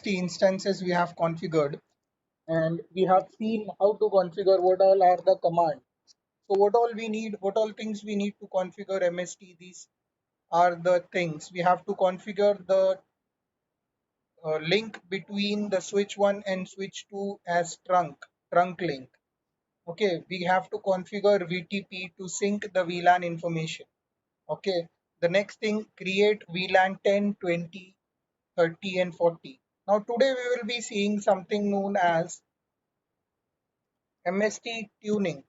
instances we have configured, and we have seen how to configure what all are the commands. So what all we need, what all things we need to configure MST, these are the things. We have to configure the link between the switch 1 and switch 2 as trunk link. Okay, we have to configure VTP to sync the VLAN information. Okay, the next thing, create VLAN 10, 20, 30 and 40. Now today we will be seeing something known as MST tuning.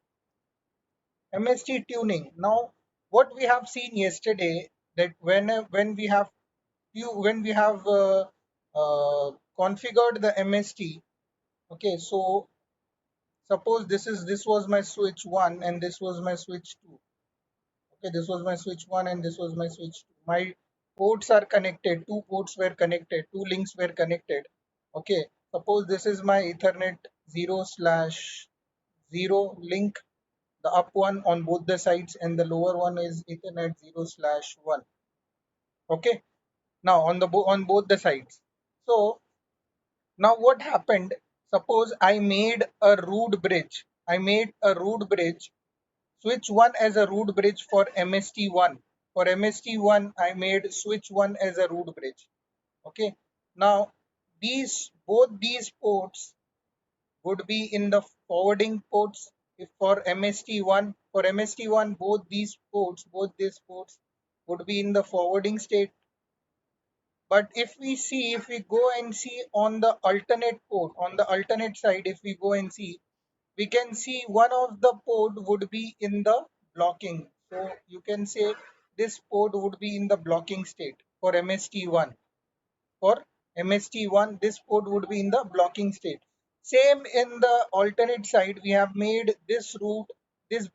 MST tuning. Now what we have seen yesterday, that when we have configured the MST. Okay, so suppose this was my switch 1 and this was my switch 2. Okay, this was my switch 1 and this was my switch 2. My ports are connected, two ports were connected, two links were connected. Okay, suppose this is my Ethernet 0/0 link, the up one on both the sides, and the lower one is Ethernet 0/1. Okay, now on both the sides. So now what happened? Suppose I made a root bridge. I made a root bridge, switch 1 as a root bridge for MST1. For MST1, I made switch 1 as a root bridge. Okay. Now both these ports would be in the forwarding ports. If for MST1, both these ports would be in the forwarding state. But if we go and see on the alternate port, on the alternate side, if we go and see, we can see one of the port would be in the blocking. So you can say this port would be in the blocking state for MST1. For MST1, this port would be in the blocking state. Same in the alternate side, we have made this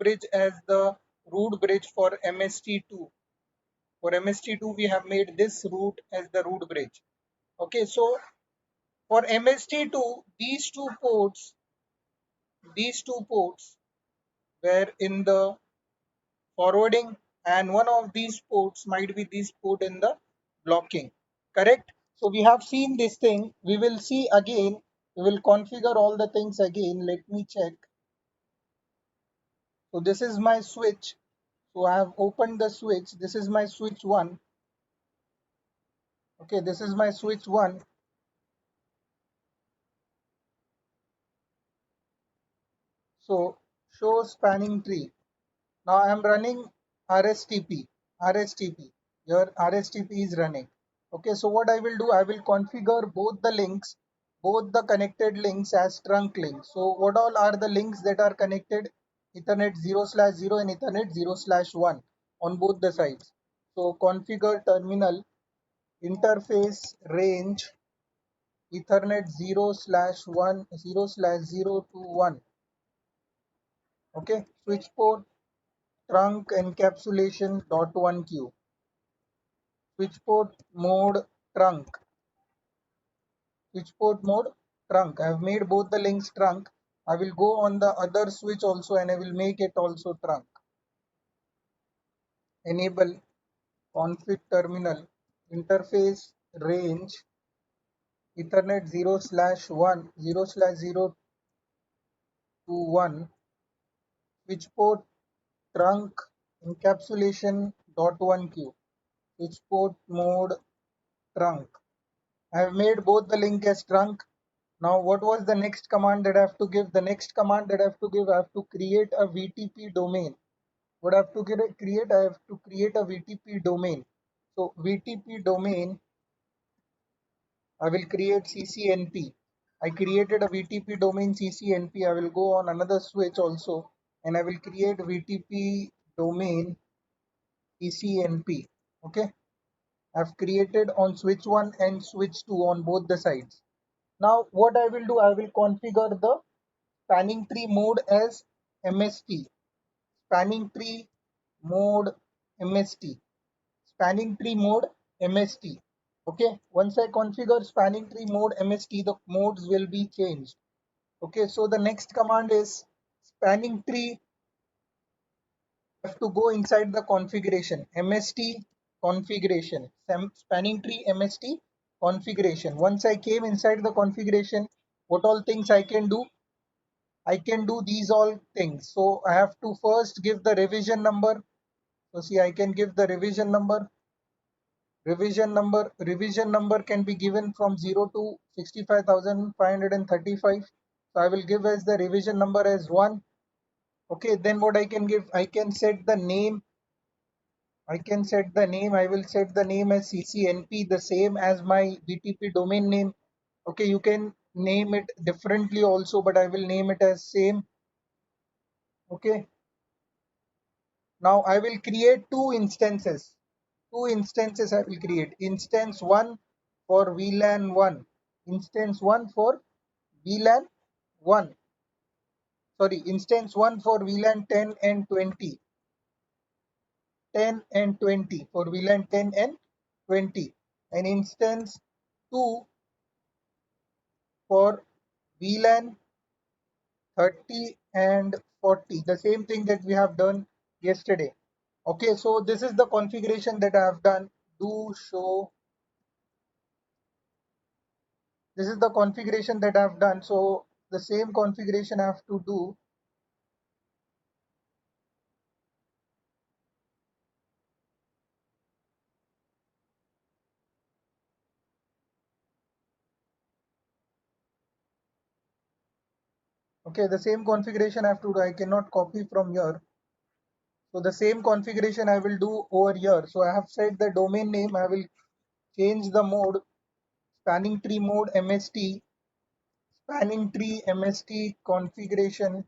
bridge as the root bridge for MST2. For MST2, we have made this route as the root bridge. Okay, so for MST2, these two ports were in the forwarding, and one of these ports might be this port in the blocking. Correct? So we have seen this thing. We will see again. We will configure all the things again. Let me check. So this is my switch. So I have opened the switch. This is my switch 1. Okay, this is my switch 1. So show spanning tree. Now I am running RSTP. RSTP. Your RSTP is running. Okay, so what I will do, I will configure both the links, both the connected links as trunk links. So what all are the links that are connected? Ethernet 0/0 and Ethernet 0/1 on both the sides. So configure terminal interface range Ethernet 0/1 0/0 to 1. Okay, switch port trunk encapsulation dot one q, switch port mode trunk, switch port mode trunk. I have made both the links trunk. I will go on the other switch also and I will make it also trunk. Enable config terminal interface range Ethernet 0/1 0/0 to 1, switch port trunk encapsulation dot one q, switch port mode trunk. I have made both the link as trunk. Now, what was the next command that I have to give? The next command that I have to give, I have to create a VTP domain. What I have to create? I have to create a VTP domain. So, VTP domain, I will create CCNP. I created a VTP domain CCNP. I will go on another switch also and I will create VTP domain CCNP. Okay. I've created on switch 1 and switch 2 on both the sides. Now what I will do, I will configure the spanning tree mode as MST. Spanning tree mode MST. Spanning tree mode MST. Okay. Once I configure spanning tree mode MST, the modes will be changed. Okay. So the next command is spanning tree. I have to go inside the configuration. MST configuration. Spanning tree MST configuration. Once I came inside the configuration, what all things I can do? I can do these all things. So I have to first give the revision number. So see, I can give the revision number. Revision number can be given from 0 to 65,535. So I will give as the revision number as 1. Okay, then what I can give? I can set the name. I will set the name as CCNP, the same as my BTP domain name. Okay, you can name it differently also, but I will name it as same. Okay, now I will create two instances. I will create. Instance 1 for VLAN 1. Instance 1 for VLAN 1. Sorry, instance 1 for VLAN 10 and 20. 10 and 20 for VLAN 10 and 20. And instance 2 for VLAN 30 and 40. The same thing that we have done yesterday. Okay, so this is the configuration that I have done. Do show. This is the configuration that I have done. So the same configuration I have to do. Okay, the same configuration I have to do. I cannot copy from here. So the same configuration I will do over here. So I have set the domain name. I will change the mode, spanning tree mode MST, spanning tree MST configuration.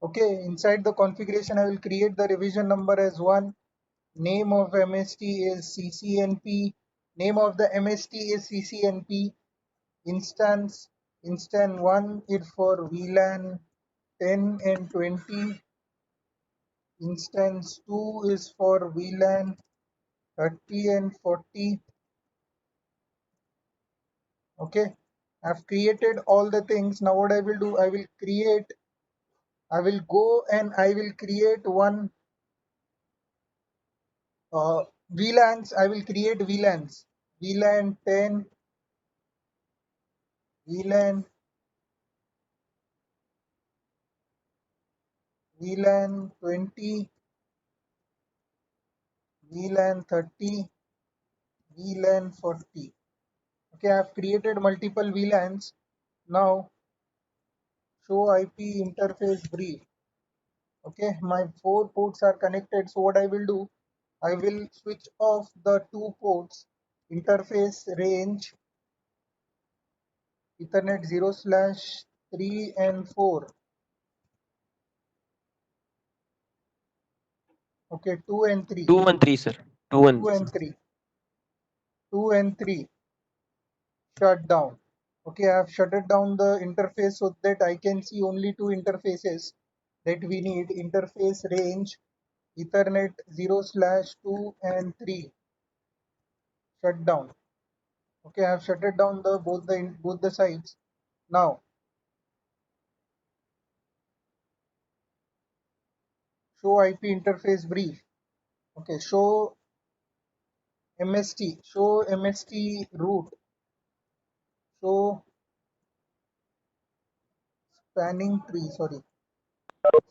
Okay, inside the configuration, I will create the revision number as 1. Name of MST is CCNP. Name of the MST is CCNP. Instance 1 is for VLAN 10 and 20. Instance 2 is for VLAN 30 and 40. Okay, I've created all the things. Now what I will do, I will go and I will create one VLANs. I will create VLANs. VLAN 10, VLAN, VLAN 20, VLAN 30, VLAN 40. Okay, I have created multiple VLANs. Now show IP interface brief. Okay, my 4 ports are connected. So what I will do, I will switch off the 2 ports, interface range, Ethernet 0/3 and 4. Okay, 2 and 3. 213, sir. 2 213. and 3. 2 and 3 shut down. Okay, I have shut it down the interface so that I can see only 2 interfaces that we need. Interface range, Ethernet 0/2 and 3 shut down. Okay, I have shut it down the both the sides. Now show IP interface brief. Okay, show MST root, show spanning tree, sorry,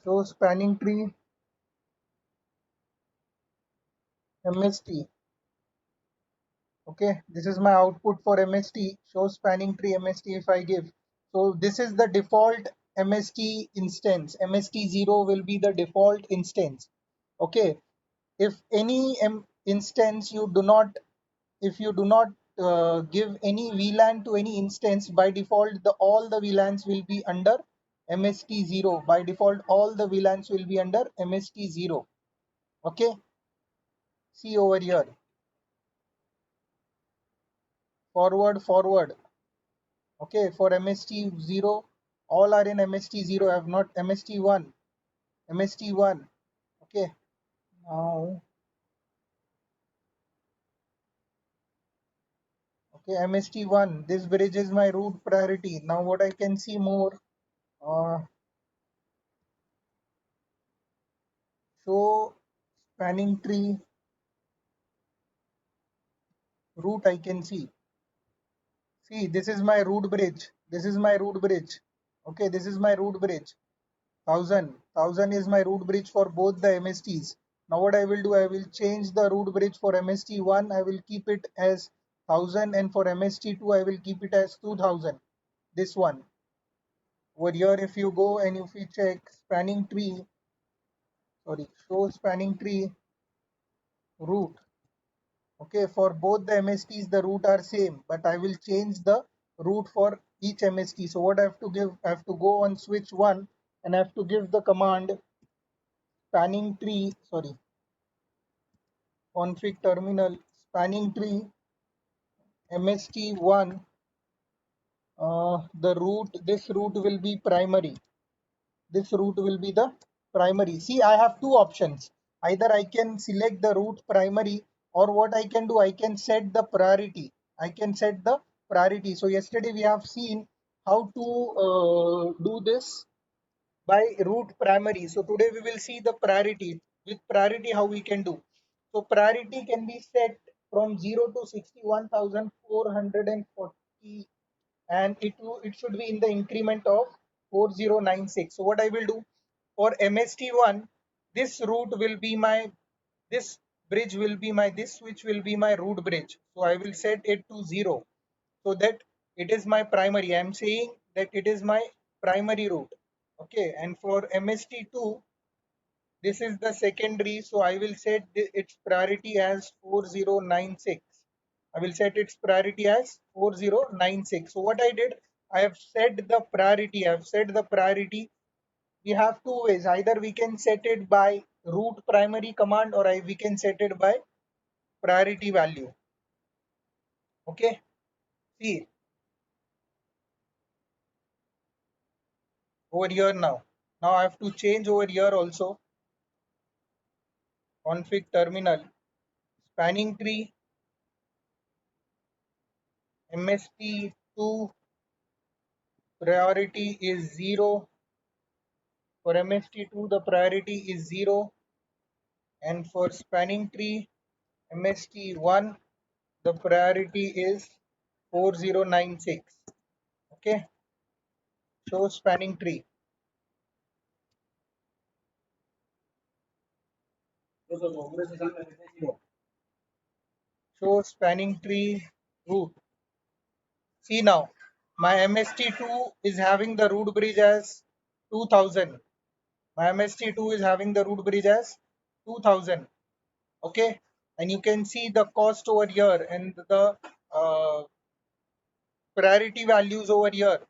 show spanning tree MST. Okay, this is my output for MST, show spanning tree MST if I give. So this is the default MST instance. MST0 will be the default instance. Okay, if any instance you do not, if you do not give any VLAN to any instance, by default all the VLANs will be under MST0. By default all the VLANs will be under MST0. Okay, see over here, forward. Okay, for MST0 all are in MST0. I have not MST1. Okay, now okay, MST1, this bridge is my root priority. Now what I can see more, uh, show spanning tree root I can see. See, this is my root bridge. This is my root bridge. Okay, this is my root bridge. 1000 is my root bridge for both the MSTs. Now what I will do, I will change the root bridge for MST1. I will keep it as 1000, and for MST2 I will keep it as 2000. This one. Over here, if you go and if you check spanning tree, sorry, show spanning tree root. Okay, for both the MSTs the root are same, but I will change the root for each MST. So what I have to give, I have to go on switch 1 and I have to give the command spanning tree, sorry, config terminal spanning tree MST1. The root, this root will be primary. This root will be the primary. See, I have two options. Either I can select the root primary, or what I can do, I can set the priority. I can set the priority. So yesterday we have seen how to do this by root primary. So today we will see the priority. With priority, how we can do. So priority can be set from 0 to 61,440, and it should be in the increment of 4096. So what I will do for MST1, this root will be my, this bridge will be my, this switch will be my root bridge. So I will set it to 0 so that it is my primary. I am saying that it is my primary root. Okay, and for MST2, this is the secondary, so I will set its priority as 4096. I will set its priority as 4096. So what I did, I have set the priority. I have set the priority. We have two ways. Either we can set it by root primary command, or we can set it by priority value. Okay. See over here now. Now I have to change over here also. Config terminal spanning tree MST2 priority is 0. For MST2 the priority is 0, and for spanning tree MST1 the priority is 4096. Okay, show spanning tree. Show spanning tree root. See now, my MST2 is having the root bridge as 2000. My MST2 is having the root bridge as 2000. Okay, and you can see the cost over here and the uh, priority values over here.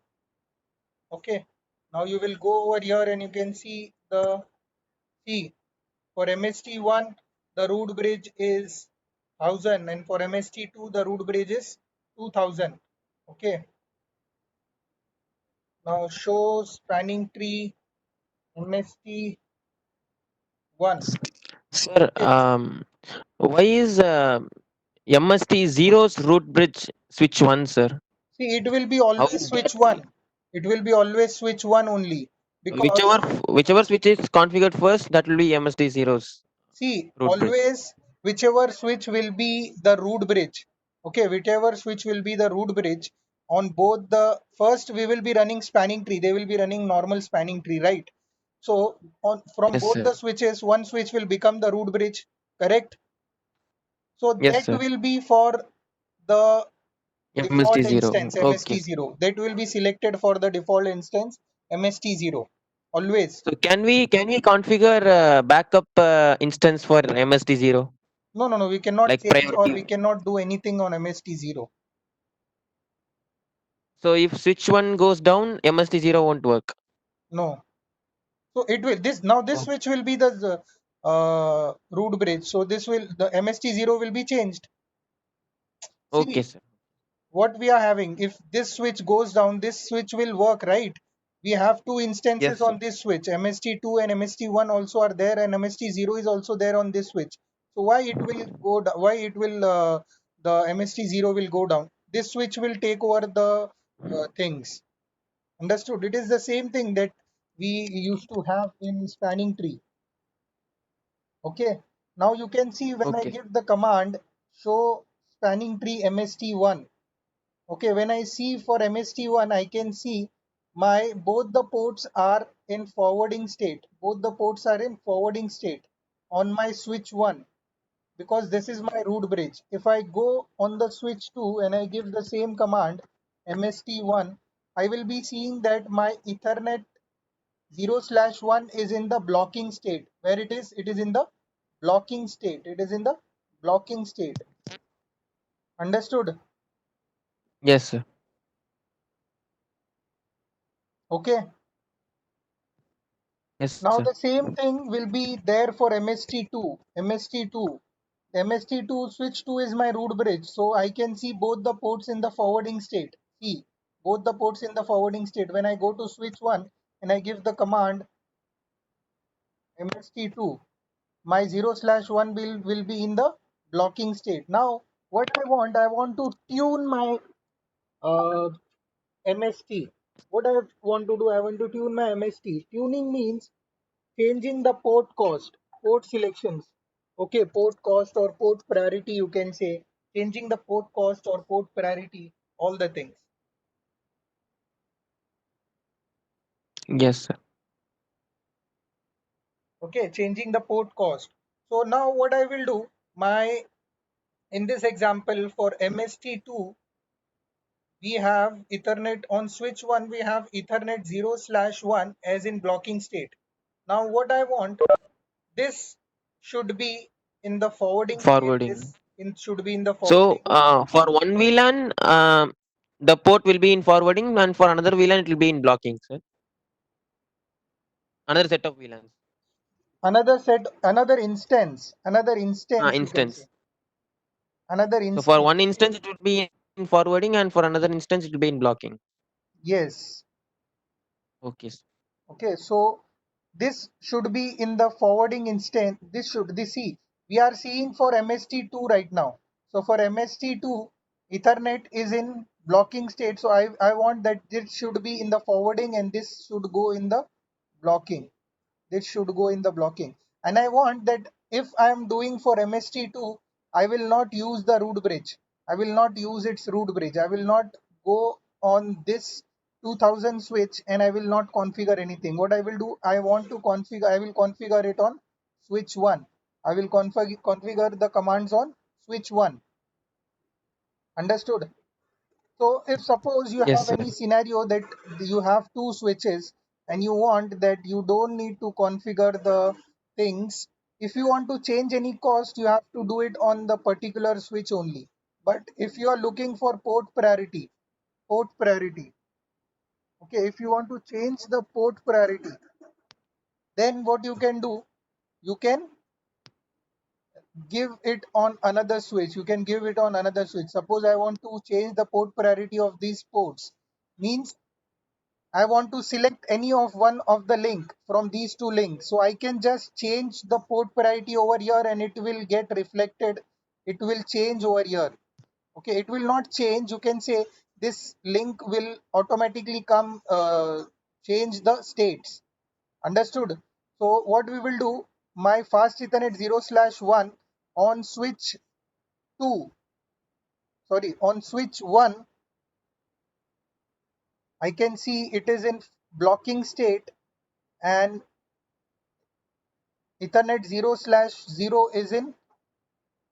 Okay, now you will go over here and you can see the, see, for MST1 the root bridge is 1000, and for MST2 the root bridge is 2000. Okay, now show spanning tree MST1. Sir, Okay, why is MST zero's root bridge switch one, sir? see, it will be How always is switch that? 1. It will be always switch 1 only, because Whichever switch is configured first, that will be MST zero's see, root bridge. always whichever switch will be the root bridge. Okay, whichever switch will be the root bridge on both the, first we will be running spanning tree. They will be running normal spanning tree, right? So on from Yes, both sir. the switches, one switch will become the root bridge, correct? So Yes, that sir. will be for the MST default zero. instance Okay, sir. MST0. That will be selected for the default instance MST0. Always. So can we configure backup instance for MST zero, No, no, no. We cannot like change or we priority? cannot do anything on MST0. So if switch one goes down, MST zero won't work. No. So it will, this now this Oh, switch will be the root bridge. So this will, the MST0 will be changed. okay, See sir. what we are having. If this switch goes down, this switch will work, right? We have two Yes, instances sir. on this switch. MST2 and MST1 also are there, and MST0 is also there on this switch. So why it will go why it will the MST0 will go down? This switch will take over the things. Understood? It is the same thing that we used to have in spanning tree. Okay. Now you can see when I Okay, sir. give the command show spanning tree MST1. Okay, when I see for MST1, I can see my both the ports are in forwarding state. Both the ports are in forwarding state on my switch 1, because this is my root bridge. If I go on the switch 2 and I give the same command MST1, I will be seeing that my Ethernet 0/1 is in the blocking state. Where it is? It is in the blocking state. It is in the blocking state. Understood? Yes, sir. Okay. Yes, Now sir. the same thing will be there for MST2. MST2. MST2 switch 2 is my root bridge. So I can see both the ports in the forwarding state. See, both the ports in the forwarding state. When I go to switch 1 and I give the command MST2, my 0/1 will be in the blocking state. Now, what I want to tune my uh, MST. What I want to do, I want to tune my MST. Tuning means changing the port cost, port selections. Okay, port cost or port priority, you can say. Changing the port cost or port priority, all the things. Yes, sir. Okay, changing the port cost. So now what I will do, my in this example for MST2, we have Ethernet on switch 1, we have Ethernet 0/1 as in blocking state. Now what I want, this should be in the forwarding state, Forwarding. should be in the So, forwarding. for one VLAN, the port will be in forwarding, and for another VLAN, it will be in blocking, sir. Another set of VLANs. Another instance, you can say. Instance. Another So, for instance. one instance, it would be in forwarding, and for another instance, it will be in blocking. Yes. Okay, sir. Okay, so this should be in the forwarding instance. This see, we are seeing for MST2 right now. So for MST2, Ethernet is in blocking state. So I want that this should be in the forwarding and this should go in the blocking. This should go in the blocking. And I want that if I am doing for MST2, I will not use the root bridge. I will not use its root bridge. I will not go on this 2000 switch and I will not configure anything. What I will do, I want to configure, I will configure it on switch 1. I will configure the commands on switch 1. Understood? So if suppose you Yes, have sir. any scenario that you have two switches and you want that you don't need to configure the things, if you want to change any cost, you have to do it on the particular switch only. But if you are looking for port priority, okay, if you want to change the port priority, then what you can do, you can give it on another switch. You can give it on another switch. Suppose I want to change the port priority of these ports. Means I want to select any of one of the link from these two links. So I can just change the port priority over here and it will get reflected. It will change over here. Okay, it will not change. You can say this link will automatically come change the states. Understood? So what we will do, my fast Ethernet 0/1 on switch 2, sorry, on switch 1, I can see it is in blocking state and Ethernet 0/0 is in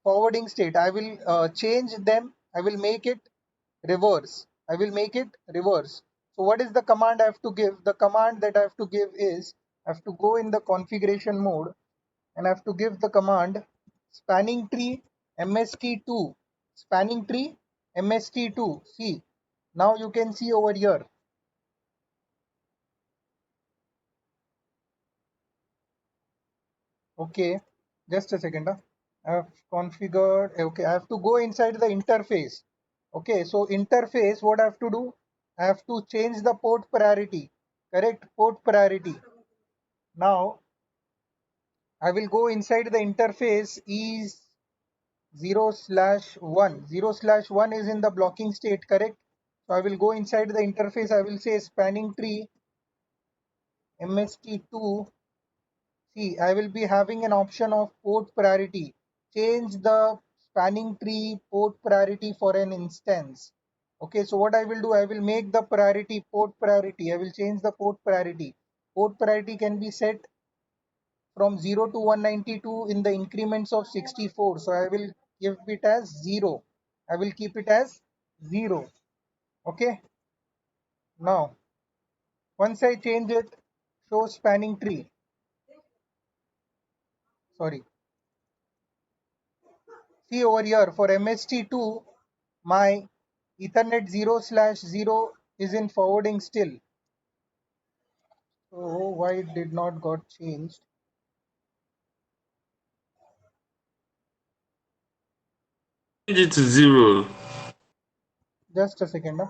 forwarding state. I will change them. I will make it reverse. I will make it reverse. So what is the command I have to give? The command that I have to give is I have to go in the configuration mode and I have to give the command spanning tree MST2. Spanning tree MST2. See, now you can see over here. Okay, just a second. I have configured. Okay, I have to go inside the interface. Okay, so interface, what I have to do? I have to change the port priority. Correct, port priority. Now I will go inside the interface is 0/1. 0/1 is in the blocking state, correct? So I will go inside the interface. I will say spanning tree MST2. See, I will be having an option of port priority. Change the spanning tree port priority for an instance. Okay, so what I will do, I will make the priority port priority. I will change the port priority. Port priority can be set from 0 to 192 in the increments of 64. So I will give it as 0. I will keep it as 0. Okay. Now, once I change it, show spanning tree. Sorry. See over here for MST2, my Ethernet 0/0 is in forwarding still. So why it did not got changed? Change it to 0. Just a second.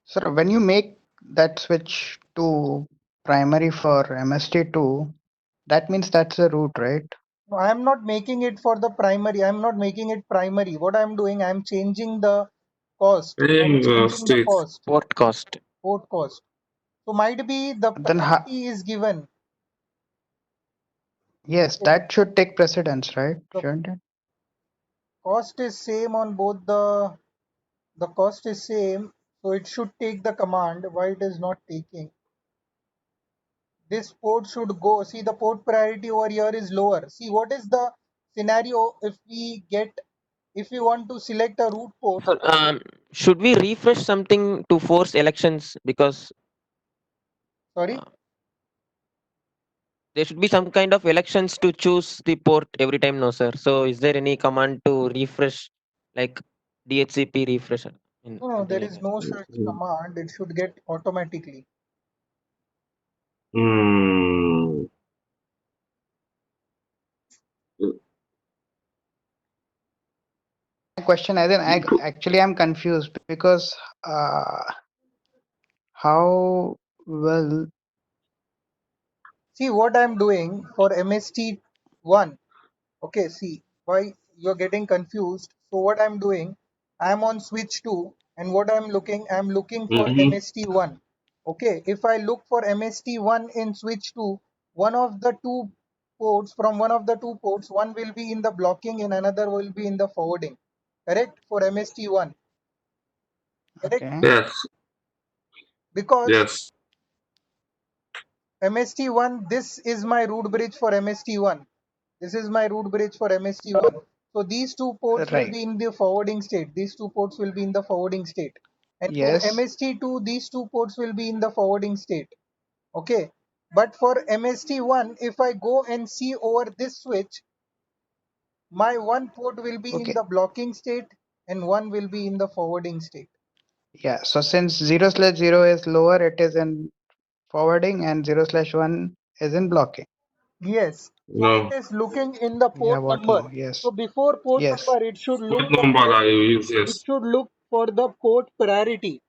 Sir, when you make that switch to primary for MST2, that means that's a root, right? No, I am not making it for the primary. I am not making it primary. What I am doing, I am changing the cost. I am changing the State. cost, Port cost. port cost. So might be the Then priority is given. yes, So that should take precedence, right? the Shouldn't it? cost is same on both the cost is same. So it should take the command. Why it is not taking? This port should go. See, the port priority over here is lower. See, what is the scenario if we want to select a root port? So, should we refresh something to force elections? Because Sorry. uh, there should be some kind of elections to choose the port every time, no, sir. So, is there any command to refresh, like DHCP refresh, No, no, something there like is that? no such command. It should get automatically. Hmm. My question, I actually I'm confused because how will See what I'm doing for MST1. Okay, see why you're getting confused. So what I'm doing, I'm on switch 2 and what I'm looking for MST1. Okay, if I look for MST1 in switch 2, one of the two ports from one of the two ports, one will be in the blocking and another will be in the forwarding. Correct? For MST1. Correct? okay? Yes. Because Yes. MST1, this is my root bridge for MST1. This is my root bridge for MST1. So these two ports will Right. be in the forwarding state. These two ports will be in the forwarding state. And for Yes. MST2, these two ports will be in the forwarding state. Okay. But for MST1, if I go and see over this switch, my one port will be in Okay. the blocking state and one will be in the forwarding state. Yeah. So since 0/0 is lower, it is in forwarding, and 0/1 is in blocking. Yes. So No. it is looking in the Yeah. port What number. now? Yes. So before port Yes. number, it should look What the number port. that you use? It Yes. should look for the port priority.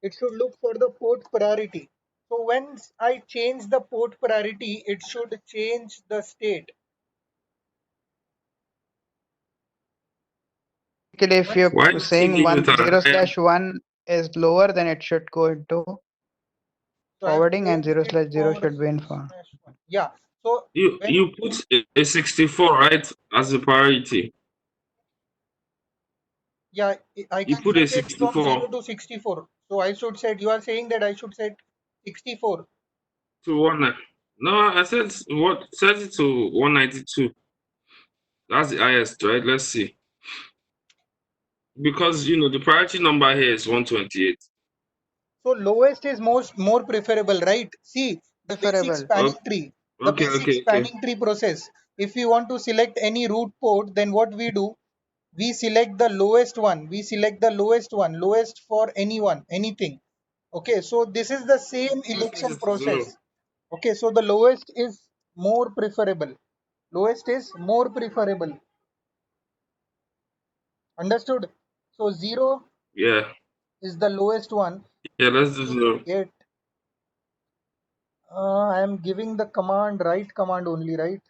It should look for the port priority. So once I change the port priority, it should change the state. Basically, if Once you're Why I did you saying give it a 0 higher? slash 1 is lower, then it should go into so I've forwarding, and changed 0 it slash 0 for should be in for. /1. Yeah. So when You put a 64, right, as a priority. yeah, I You can put a set it from 0 64 to 64. So I should set. You are saying that I should set 64. to 1. No, I said what? Set it to 192. That's the highest, right? Let's see. Because the priority number here is 128. So lowest is more preferable, right? See the basic Preferable. spanning tree, the Okay, basic okay, okay. spanning tree process. If we want to select any root port, then what we do? We select the lowest one. We select the lowest one, lowest for anyone, anything. Okay, so this is the same Let's set election it to 0. process. Okay, so the lowest is more preferable. Lowest is more preferable. Understood? So 0 Yeah. is the lowest one. Yeah, let's do 0. Get I am giving the command, right command only, right?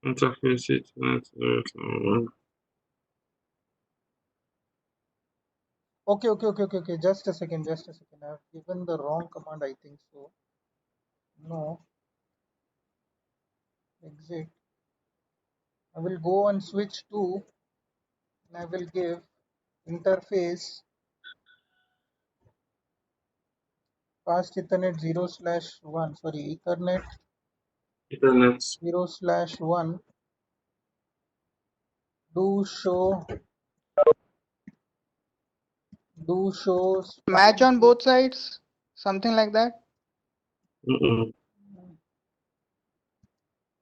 Interface it. Okay. Just a second. I have given the wrong command, I think so. No, exit. I will go on switch 2 and I will give interface fast Ethernet 0/1. Sorry, Ethernet Ethernet. 0/1. Do show Match spanning on tree. both sides, something like that. Mm-mm.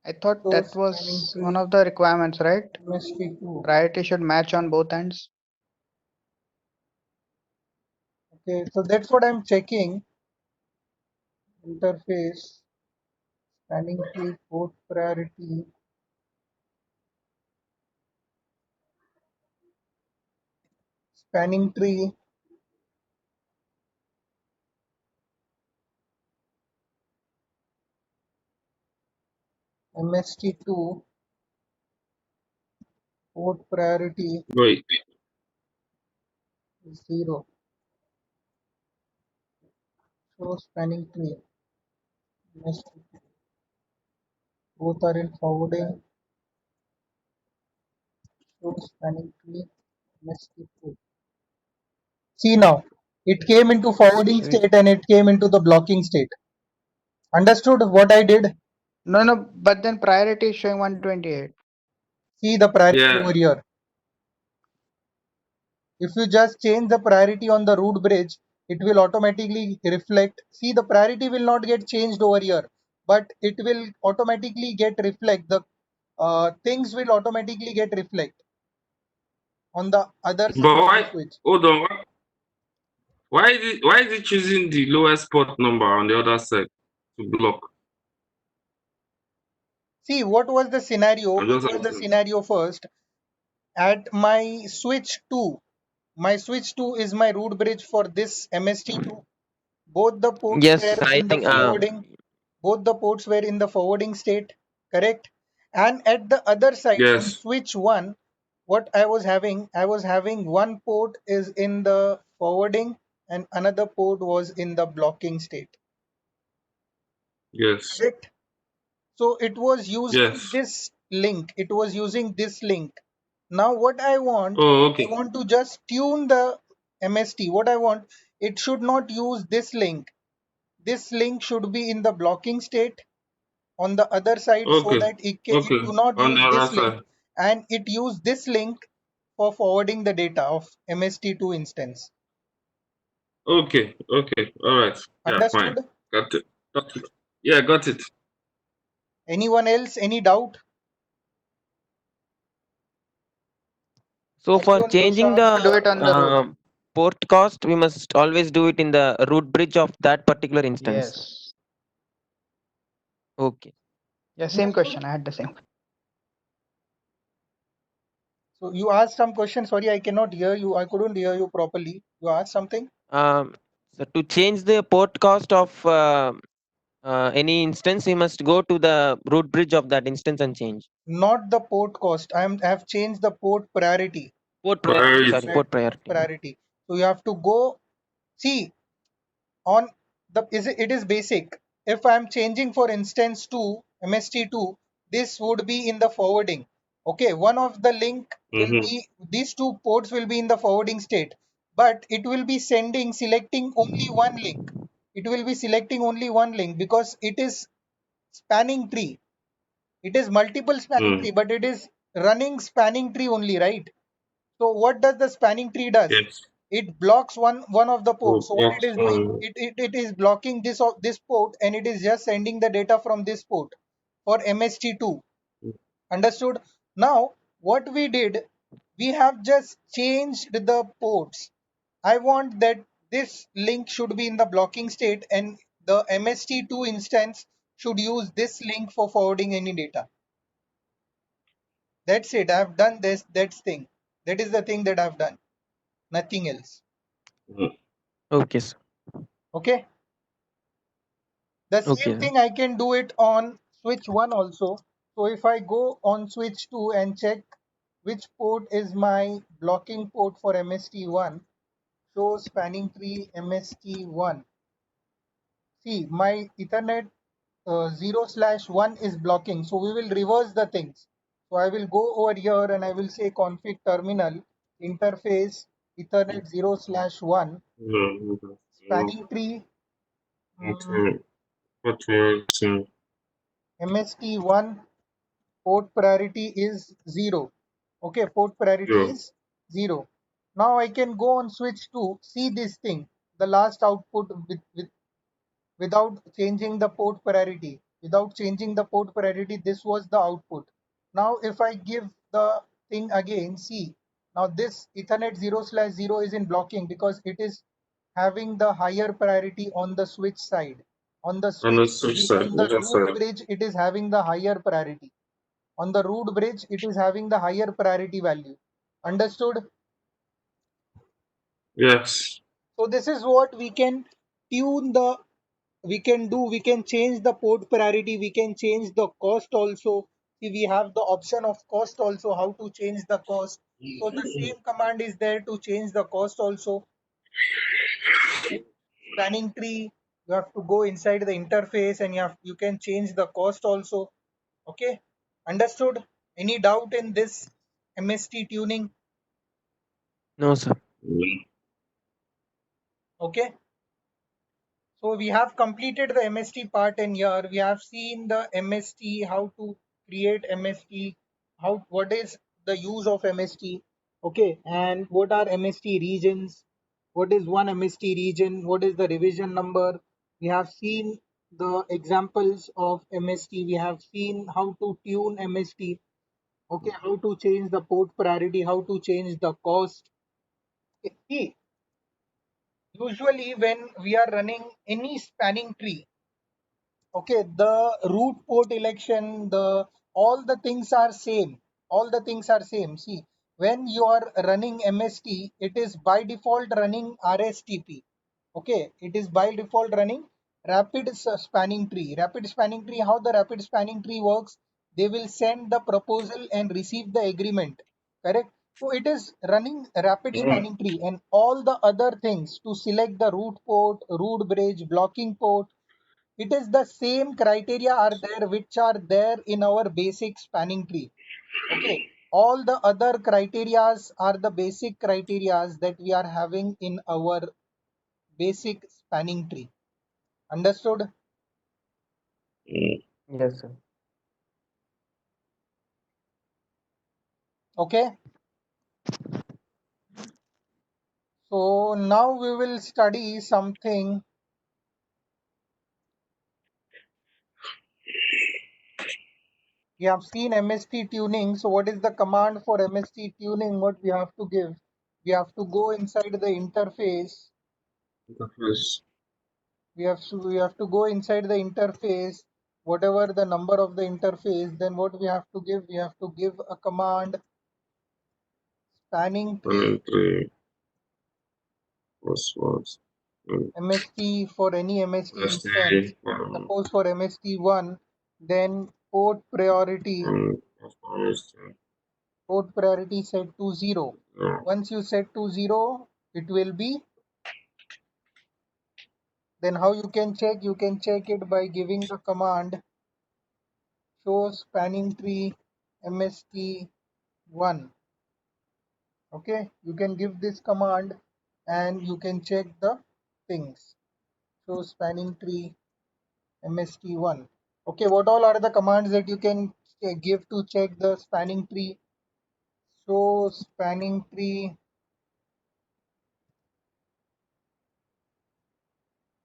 I thought Show that spanning was one tree of the requirements, right? MST2. Priority should match on both ends. Okay, so that's what I'm checking. Interface spanning tree port priority spanning tree MST2 port priority Wait. is 0. Show spanning tree MST2. Both are in forwarding. Show spanning tree MST2. See now, it came into forwarding Switch. state and it came into the blocking state. Understood what I did? No, but then priority is showing 128. See the priority Yeah. over here. If you just change the priority on the root bridge, it will automatically reflect. See, the priority will not get changed over here, but it will automatically get reflect. The things will automatically get reflect on the other But side of the why? switch. Hold on. Why is it choosing the lowest port number on the other side to block? See, what was the scenario? I'm What just was the asking. scenario first? At my switch 2, my switch 2 is my root bridge for this MST2. Both the ports Yes, were I in the think forwarding. Both the ports were in the forwarding state, correct? And at the other side on Yes. switch 1, what I was having one port is in the forwarding and another port was in the blocking state, Yes. correct? So it was using Yes. this link. It was using this link. Now what I Oh, okay. want to just tune the MST. What I want, it should not use this link. This link should be in the blocking state on the other side so Okay. that it Okay. do not On the use other this link side. and it use this link for forwarding the data of MST2 instance. Okay. Okay. All right. Yeah. Fine. Understood? Got it. Got it. Yeah. Got it. Anyone else? Any doubt? so for Arjun, changing Prashant, To do it on the root. port cost, we must always do it in the root bridge of that particular instance. Yes. Okay. Yeah, same understood? question. I had the same. So you asked some question. Sorry, I cannot hear you. I couldn't hear you properly. You asked something? So to change the port cost of any instance, we must go to the root bridge of that instance and change. Not the port cost. I have changed the port priority. Port priority. Sorry, Priority. port priority. Priority. So you have to go see on the it is basic. If I'm changing for instance to MST2, this would be in the forwarding. Okay, one of the link will Mm-hmm. be, these two ports will be in the forwarding state, but it will be selecting only one link. It will be selecting only one link because it is spanning tree. It is multiple spanning Mm. tree, but it is running spanning tree only, right? So what does the spanning tree does? Yes. It blocks one of the Oh, ports. So what it blocks. is doing? It is blocking this port and it is just sending the data from this port for MST2. Understood? Now what we did, we have just changed the ports. I want that this link should be in the blocking state and the MST2 instance should use this link for forwarding any data. That's it. I've done this. That's thing. That is the thing that I've done. Nothing else. Mm. Okay, sir. Okay. The Okay, same sir. thing I can do it on switch 1 also. So if I go on switch 2 and check which port is my blocking port for MST1, show spanning tree MST1. See, my Ethernet 0/1 is blocking. So we will reverse the things. So I will go over here and I will say config terminal interface Ethernet 0/1 No. spanning tree Okay. What was MST1 port priority is 0. Okay, port priority Yo. is 0. Now I can go on switch to see this thing, the last output without changing the port priority. Without changing the port priority, this was the output. Now if I give the thing again, see, now this Ethernet 0/0 is in blocking because it is having the higher priority on the switch side. On the On the switch, switch side, on the which root side? bridge, it is having the higher priority. On the root bridge, it is having the higher priority value. Understood? Yes. So this is what we can tune the, we can do, we can change the port priority, we can change the cost also. See, we have the option of cost also, how to change the cost. So the same command is there to change the cost also. Spanning tree, you have to go inside the interface and you can change the cost also. Okay, understood? Any doubt in this MST tuning? No, sir. Okay, so we have completed the MST part, and here we have seen the MST, how to create MST, how, what is the use of MST, okay, and what are MST regions, what is one MST region, what is the revision number. We have seen the examples of MST, we have seen how to tune MST, okay, how to change the port priority, how to change the cost. See, usually when we are running any spanning tree, okay, the root port election, the all the things are same. All the things are same. See, when you are running MST, it is by default running RSTP. Okay, it is by default running rapid spanning tree. Rapid spanning tree, how the rapid spanning tree works, they will send the proposal and receive the agreement. Correct? So it is running rapid spanning tree, and all the other things to select the root port, root bridge, blocking port, it is the same criteria are there which are there in our basic spanning tree. Okay, all the other criterias are the basic criterias that we are having in our basic spanning tree. Understood? Yes, sir. Okay, so now we will study something. We have seen MST tuning. So what is the command for MST tuning? What we have to give? We have to go inside the interface. Interface. We have to go inside the interface, whatever the number of the interface. Then what we have to give? We have to give a command spanning tree Spanning tree. Passwords. MST for any MST instance. ST. Suppose for MST1, then port priority set to 0. Once you set to 0, it will be. Then how you can check? You can check it by giving the command show spanning tree MST1. Okay, you can give this command and you can check the things. Show spanning tree MST1. Okay, what all are the commands that you can give to check the spanning tree? Show spanning tree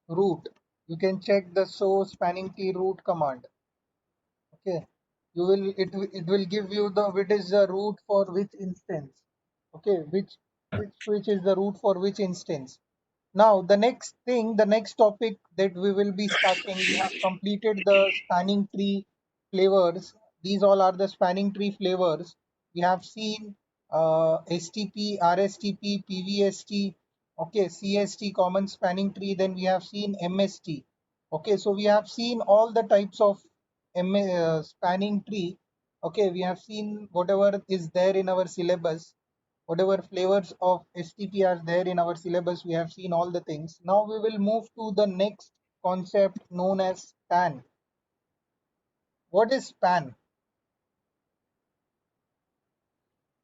root. You can check the show spanning tree root command. Okay, it will give you the which is the root for which instance. Okay, which is the root for which instance. Now, the next thing, the next topic that we will be starting, we have completed the spanning tree flavors. These all are the spanning tree flavors. We have seen STP, RSTP, PVST, okay, CST, common spanning tree. Then we have seen MST. Okay, so we have seen all the types of spanning tree. Okay, we have seen whatever is there in our syllabus, whatever flavors of STP are there in our syllabus, we have seen all the things. Now we will move to the next concept known as span. What is span?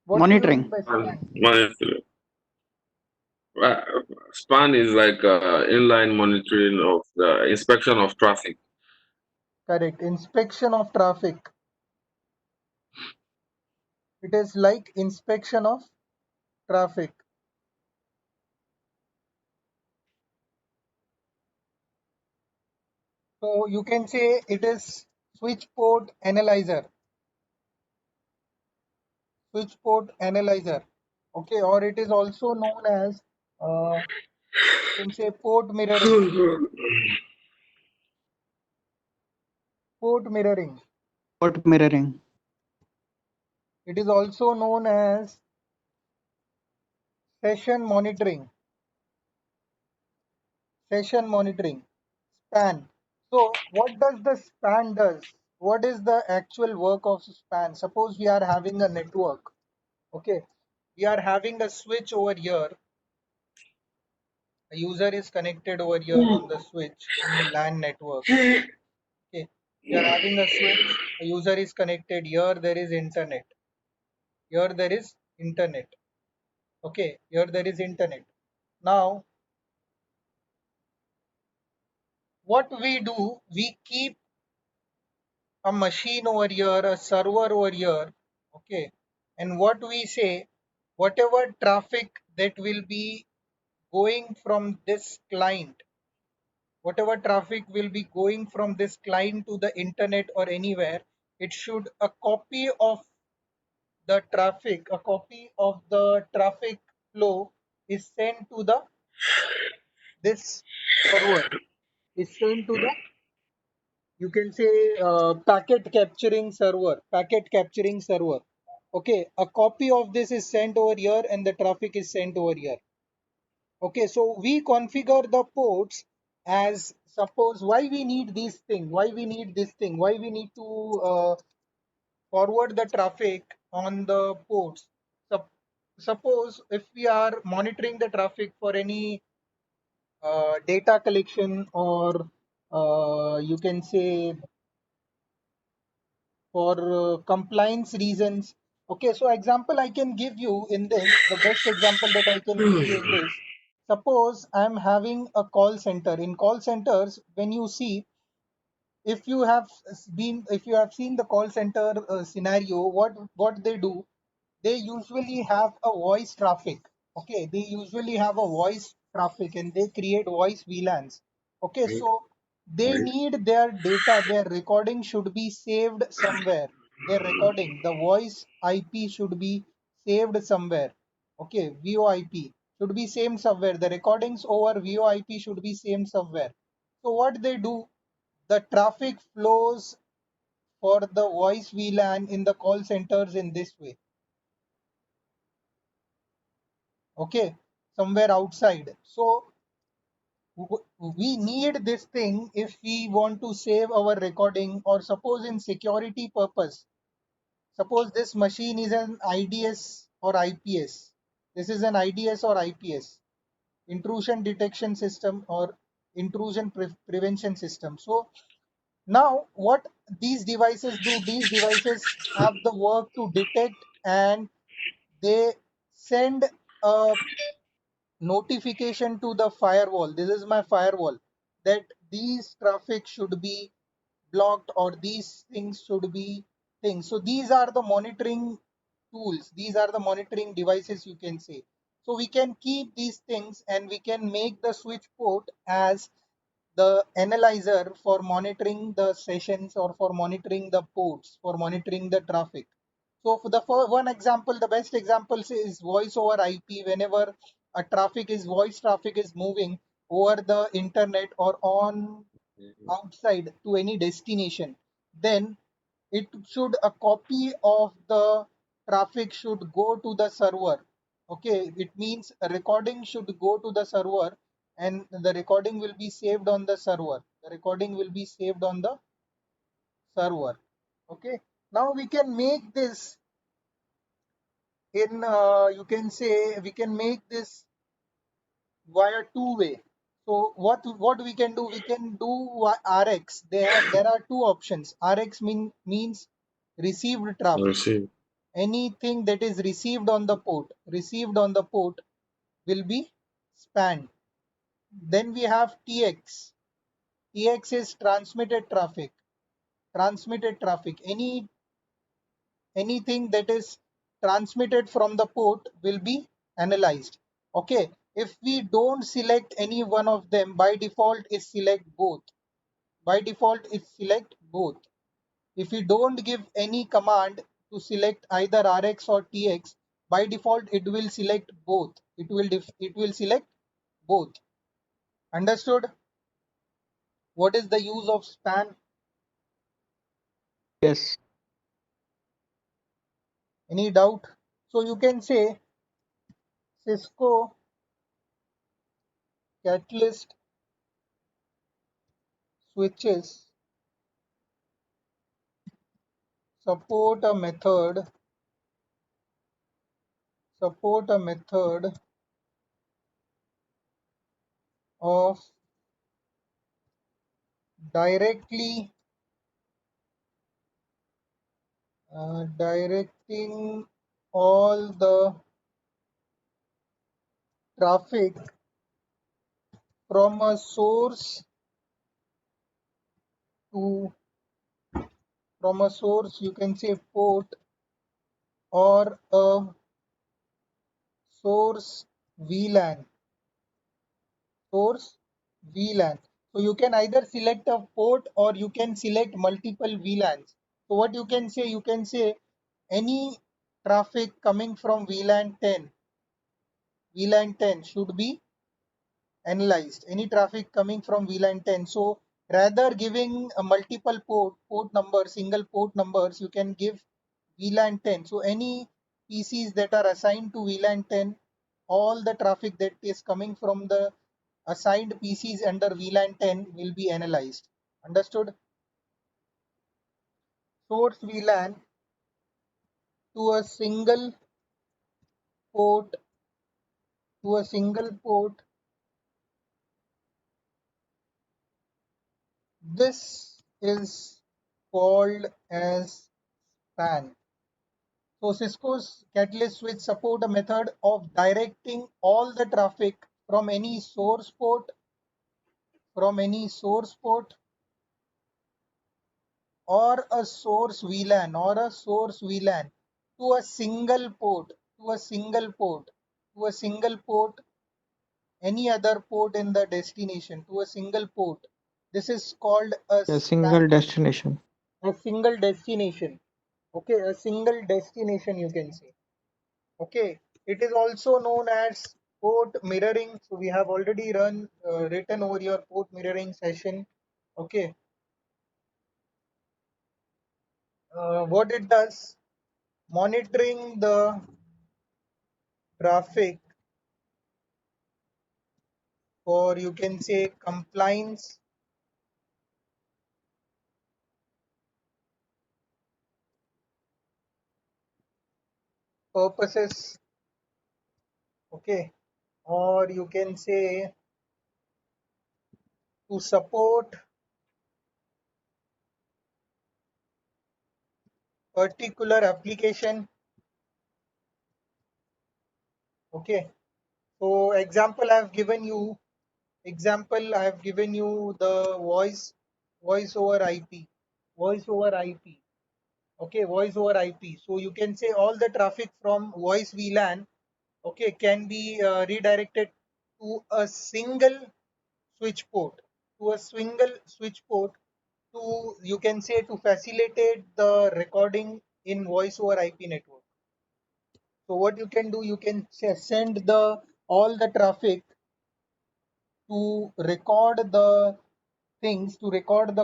What do you Monitoring. mean by span? Monitoring. Span is like inline monitoring of the inspection of traffic. Correct. Inspection of traffic. It is like inspection of traffic. So you can say it is switch port analyzer. Switch port analyzer. Okay, or it is also known as you can say port mirroring. Port mirroring. Port mirroring. It is also known as session monitoring. Session monitoring. Span. So what does the span does? What is the actual work of span? Suppose we are having a network. Okay, we are having a switch over here. A user is connected over here on the switch in LAN network. Okay, we are having a switch. A user is connected here. There is internet. Here there is internet. Okay, here there is internet. Now what we do, we keep a machine over here, a server over here. Okay, and what we say, whatever traffic that will be going from this client, whatever traffic will be going from this client to the internet or anywhere, it should a copy of the traffic, a copy of the traffic flow is sent to the this server, is sent to the, you can say, packet capturing server. Okay, a copy of this is sent over here and the traffic is sent over here. Okay, so we configure the ports as, suppose, why we need this thing, why we need this thing, why we need to forward the traffic on the ports. Suppose if we are monitoring the traffic for any data collection, or you can say for compliance reasons. Okay, so example I can give you in this, the best example that I can give you in this. Suppose I'm having a call center. In call centers, when you see, if you have if you have seen the call center scenario, what they do, they usually have a voice traffic. Okay, they usually have a voice traffic and they create voice VLANs. Okay, so they need their data, their recording should be saved somewhere. Their recording, the voice IP should be saved somewhere. Okay, VoIP should be saved somewhere. The recordings over VoIP should be saved somewhere. So what they do, the traffic flows for the voice VLAN in the call centers in this way. Okay, somewhere outside. So we need this thing if we want to save our recording, or suppose in security purpose. Suppose this machine is an IDS or IPS. This is an IDS or IPS, intrusion detection system or intrusion prevention system. So now what these devices do, these devices have the work to detect, and they send a notification to the firewall. This is my firewall, that these traffic should be blocked or these things should be things. So these are the monitoring tools, these are the monitoring devices, you can say. So we can keep these things and we can make the switch port as the analyzer for monitoring the sessions or for monitoring the ports, for monitoring the traffic. So for one example, the best example is voice over IP. Whenever a voice traffic is moving over the internet or on outside to any destination, then it should, a copy of the traffic should go to the server. Okay, it means a recording should go to the server and the recording will be saved on the server. The recording will be saved on the server. Okay, now we can make this in you can say we can make this via two-way. So what we can do? We can do RX. There are two options. RX means received traffic. Receive. Anything that is received on the port will be spanned. Then we have TX. TX is transmitted traffic. Transmitted traffic. Anything that is transmitted from the port will be analyzed. Okay, if we don't select any one of them, by default is select both. By default is select both. If we don't give any command to select either RX or TX, by default it will select both. It will select both. Understood? What is the use of span? Yes. Any doubt? So you can say Cisco Catalyst switches support a method of directly directing all the traffic from a source to you can say port or a source VLAN. Source VLAN. So you can either select a port or you can select multiple VLANs. So what you can say any traffic coming from VLAN 10 should be analyzed. Any traffic coming from VLAN 10. So rather giving a multiple port numbers, single port numbers, you can give VLAN 10. So any PCs that are assigned to VLAN 10, all the traffic that is coming from the assigned PCs under VLAN 10 will be analyzed. Understood? Source VLAN to a single port This is called as span. So Cisco's Catalyst switch support a method of directing all the traffic from any source port or a source VLAN to a single port, any other port in the destination, to a single port. This is called a A span, single destination. a single destination. Okay, a single destination you can say. Okay, it is also known as port mirroring. So we have already written over your port mirroring session. Okay, what it does, monitoring the traffic for you can say compliance purposes. Okay, or you can say to support particular application. Okay, so example I have given you the voice over IP. Okay, voice over IP. So you can say all the traffic from voice VLAN, okay, can be redirected to a single switch port, to you can say to facilitate the recording in voice over IP network. So what you can do, you can send the all the traffic to record the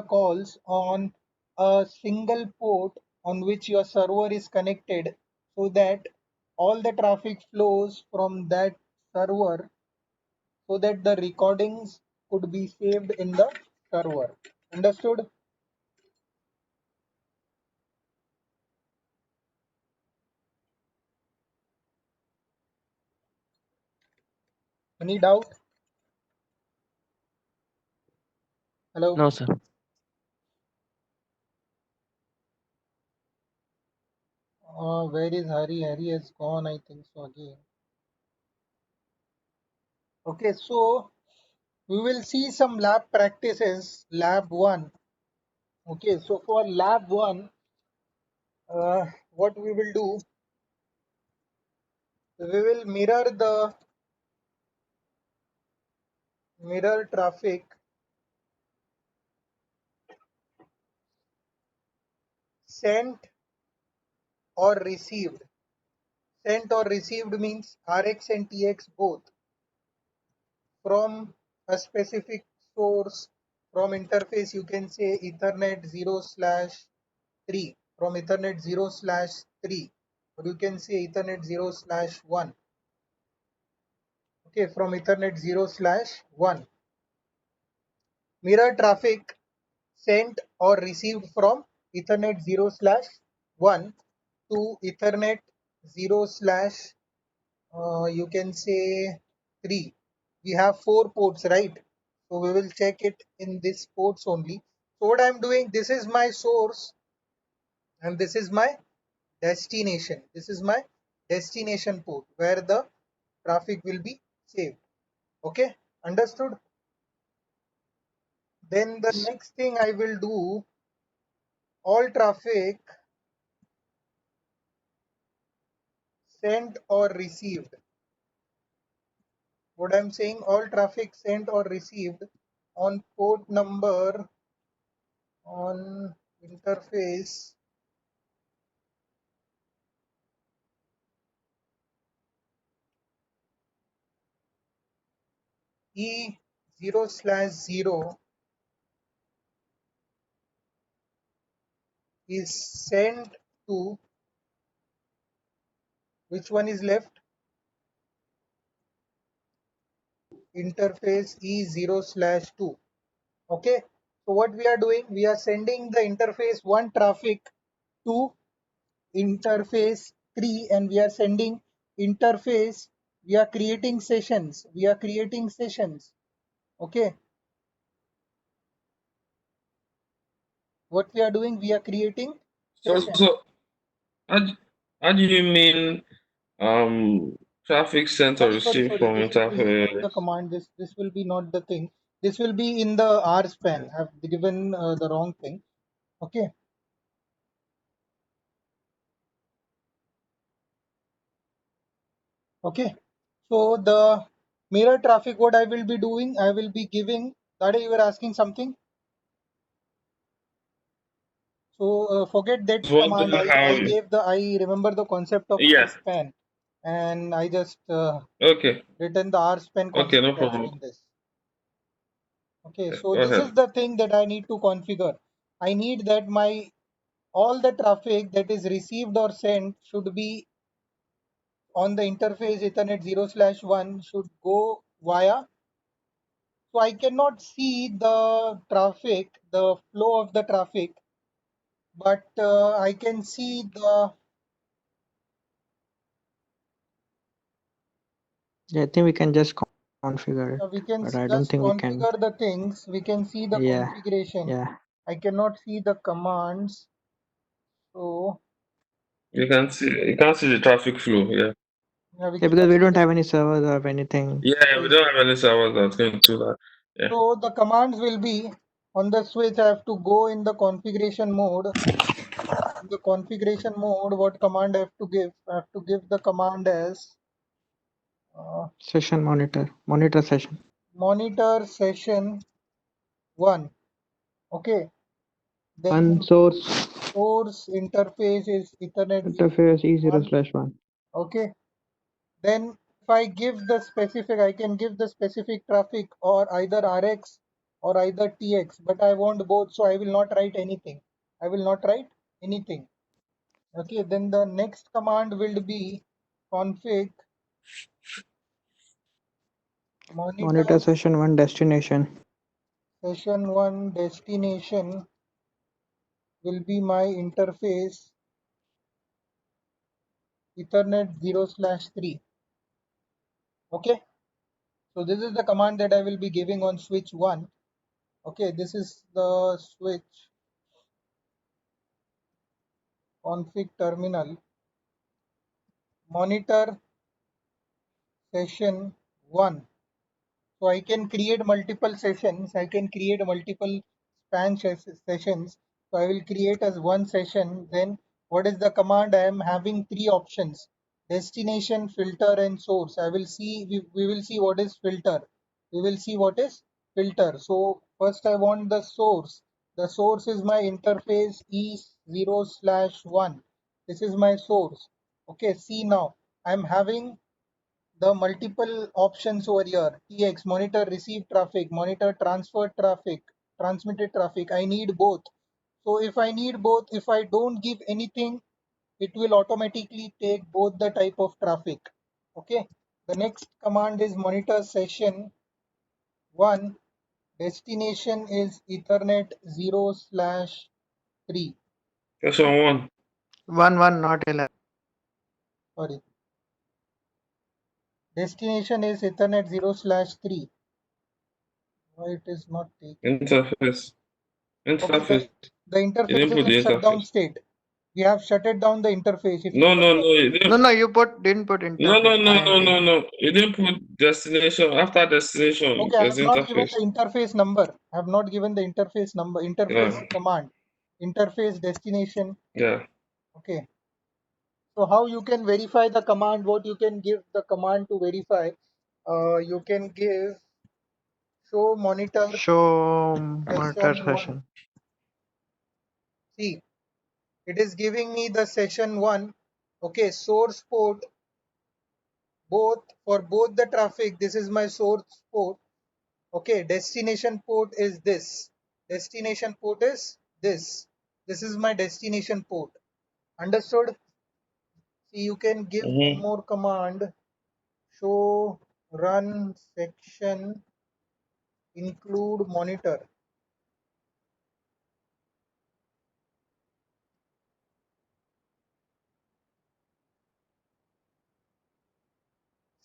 calls on a single port on which your server is connected, so that all the traffic flows from that server, so that the recordings could be saved in the server. Understood? Any doubt? Hello? No, sir. Where is Hari? Hari has gone, I think so again. Okay, so we will see some lab practices. Lab 1. Okay, so for lab 1, what we will do, we will mirror the mirror traffic sent or received. Sent or received means Rx and Tx both from a specific source. From interface you can say Ethernet 0/3, from Ethernet 0/3, or you can say Ethernet 0/1. Okay, from Ethernet 0/1. Mirror traffic sent or received from Ethernet 0/1 to Ethernet 0/ you can say 3. We have 4 ports, right? So we will check it in this ports only. So what I'm doing, this is my source and this is my destination. This is my destination port where the traffic will be saved. Okay, understood? Then the next thing I will do, all traffic sent or received. What I'm saying, all traffic sent or received on port number on interface E0/0 is sent to, which one is left? Interface E0/2. Okay, so what we are doing, we are sending the interface 1 traffic to interface 3 and we are sending interface, we are creating sessions. Okay, what we are doing, we are creating So, sessions. so how do you mean traffic sent or received Sorry, from this will be not the interface? command, this will be not the thing, this will be in the R span. I have given the wrong thing. Okay, okay, so the mirror traffic, what I will be doing, I will be giving that. You were asking something, so forget that Just command. wondering how. I gave the, I remember the concept of R Yeah. span and I just Okay. written the R span Okay. No concept as problem. in this. Okay, Yeah, so go this ahead. is the thing that I need to configure. I need that my all the traffic that is received or sent should be on the interface Ethernet 0/1 should go via. So I cannot see the traffic, the flow of the traffic, but I can see the, Yeah, I think we can just configure it, we can but I don't just think we can. configure the things. We can see the Yeah, configuration. yeah. I cannot see the commands. So You can see. You can't see the traffic flow. Yeah. yeah, we Yeah, because cannot we see don't the. have any servers or anything. Yeah. We Right. don't have any servers that's going to do that. Yeah. So the commands will be on the switch. I have to go in the configuration mode. In the configuration mode, what command I have to give? I have to give the command as Session monitor session. monitor session 1. Okay. One Then source source interface is Ethernet 0 interface1. E0/1. Okay. Then if I give the specific, I can give the specific traffic or either Rx or either Tx, but I want both, so I will not write anything. I will not write anything. Okay, then the next command will be config Monitor monitor session 1 destination. session 1 destination will be my interface Ethernet 0/3. Okay, So this is the command that I will be giving on switch 1. Okay, this is the switch config terminal monitor session 1. So I can create multiple sessions. I can create multiple sessions. So I will create as one session. Then what is the command? I am having three options: destination, filter, and source. I will see. We will see what is filter. We will see what is filter. So first I want the source. The source is my interface E0/1. This is my source. Okay. See now. I am having the multiple options over here: tx, monitor receive traffic, monitor transfer traffic, transmitted traffic. I need both. So if I need both, if I don't give anything, it will automatically take both the type of traffic. Okay, the next command is monitor session 1. Destination is ethernet 0/3. Session 1. 1, not 11. Sorry, destination is ethernet 0/3. Why it is not taking? Interface. Okay, Interface. the You interface didn't is put in the shutdown interface. state. We have shutted down the interface. If you No, no, observe. no. You No, didn't. no, you didn't put No, interface. no, no, no, no, INT. no. You didn't put destination. After destination, Okay, I there's have not given interface. the interface number. I have not given the interface number. Interface Yeah, command. Interface destination. yeah. Okay. So how you can verify the command? What you can give the command to verify? You can give show monitor Show monitor session 1. session. See, it is giving me the session 1. Okay, source port both for both the traffic. This is my source port. Okay, destination port is this. Destination port is this. This is my destination port. Understood? See, you can give one Mm-hmm. more command: show run section include monitor.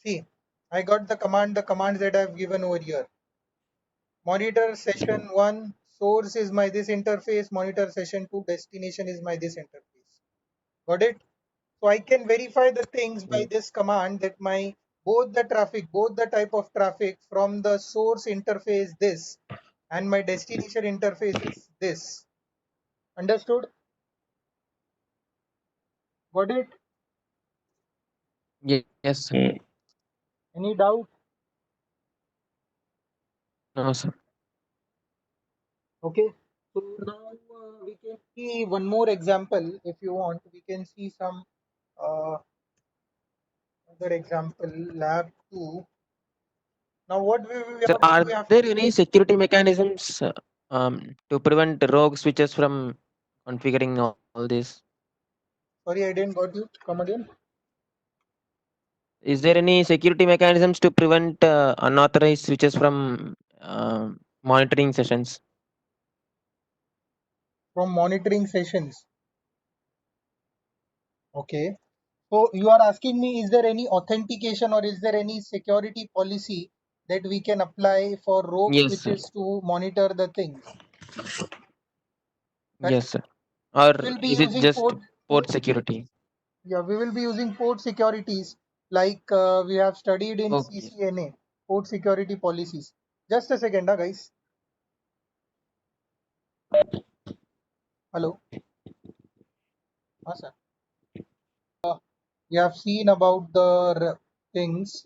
See, I got the command, the commands that I've given over here. Monitor session 1, source is my this interface, monitor session 2, destination is my this interface. Got it? So I can verify the things by this command that my both the traffic, both the type of traffic from the source interface this and my destination interface is this. Understood? Got it? Yes, sir. Mm. Any doubt? No, sir. Okay. So now we can see one more example if you want. We can see some other example, lab 2. Now Sir, what are we have there to any do? security mechanisms to prevent rogue switches from configuring all this? Sorry, I didn't got you. Come again. Is there any security mechanisms to prevent unauthorized switches from monitoring sessions? From monitoring sessions. Okay. So you are asking me, is there any authentication or is there any security policy that we can apply for rogue Yes, sir. switches to monitor the things? Correct? Yes, sir. Or We will be is it using just port security? yeah, we will be using port securities like we have studied in Okay. CCNA, port security policies. Just a second, guys. Hello. Sir. We have seen about the things.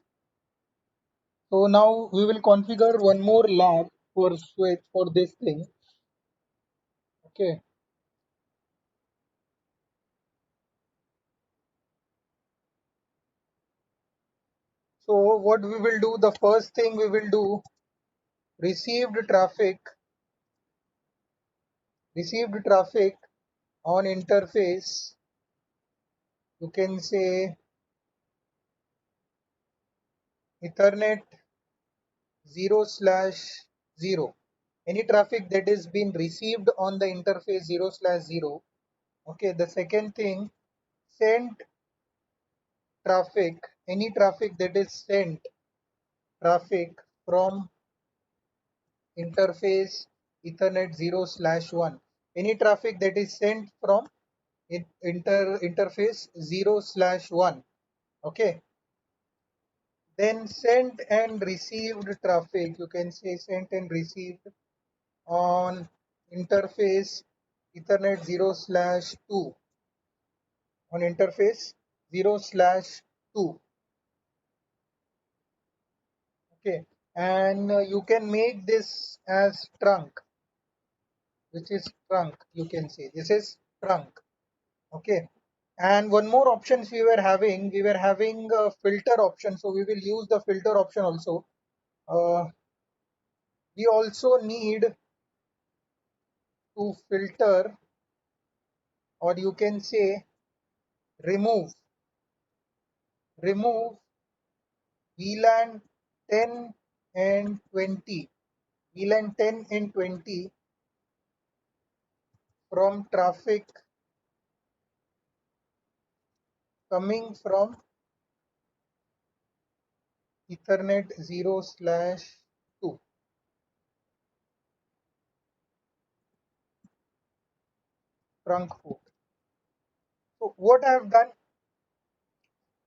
So now we will configure one more lab for switch for this thing. Okay. So what we will do, the first thing we will do, received traffic on interface. You can say Ethernet 0/0. Any traffic that is being received on the interface 0/0. Okay. The second thing, sent traffic, any traffic that is sent traffic from interface Ethernet 0/1. Any traffic that is sent from interface 0/1. Okay. Then sent and received traffic. You can say sent and received on interface Ethernet 0/2. On interface 0/2. Okay. And you can make this as trunk, which is trunk. You can say this is trunk. Okay. And one more options we were having a filter option, so we will use the filter option also. We also need to filter, or you can say remove VLAN 10 and 20 VLAN 10 and 20 from traffic coming from Ethernet 0/2 trunk port. So what I have done,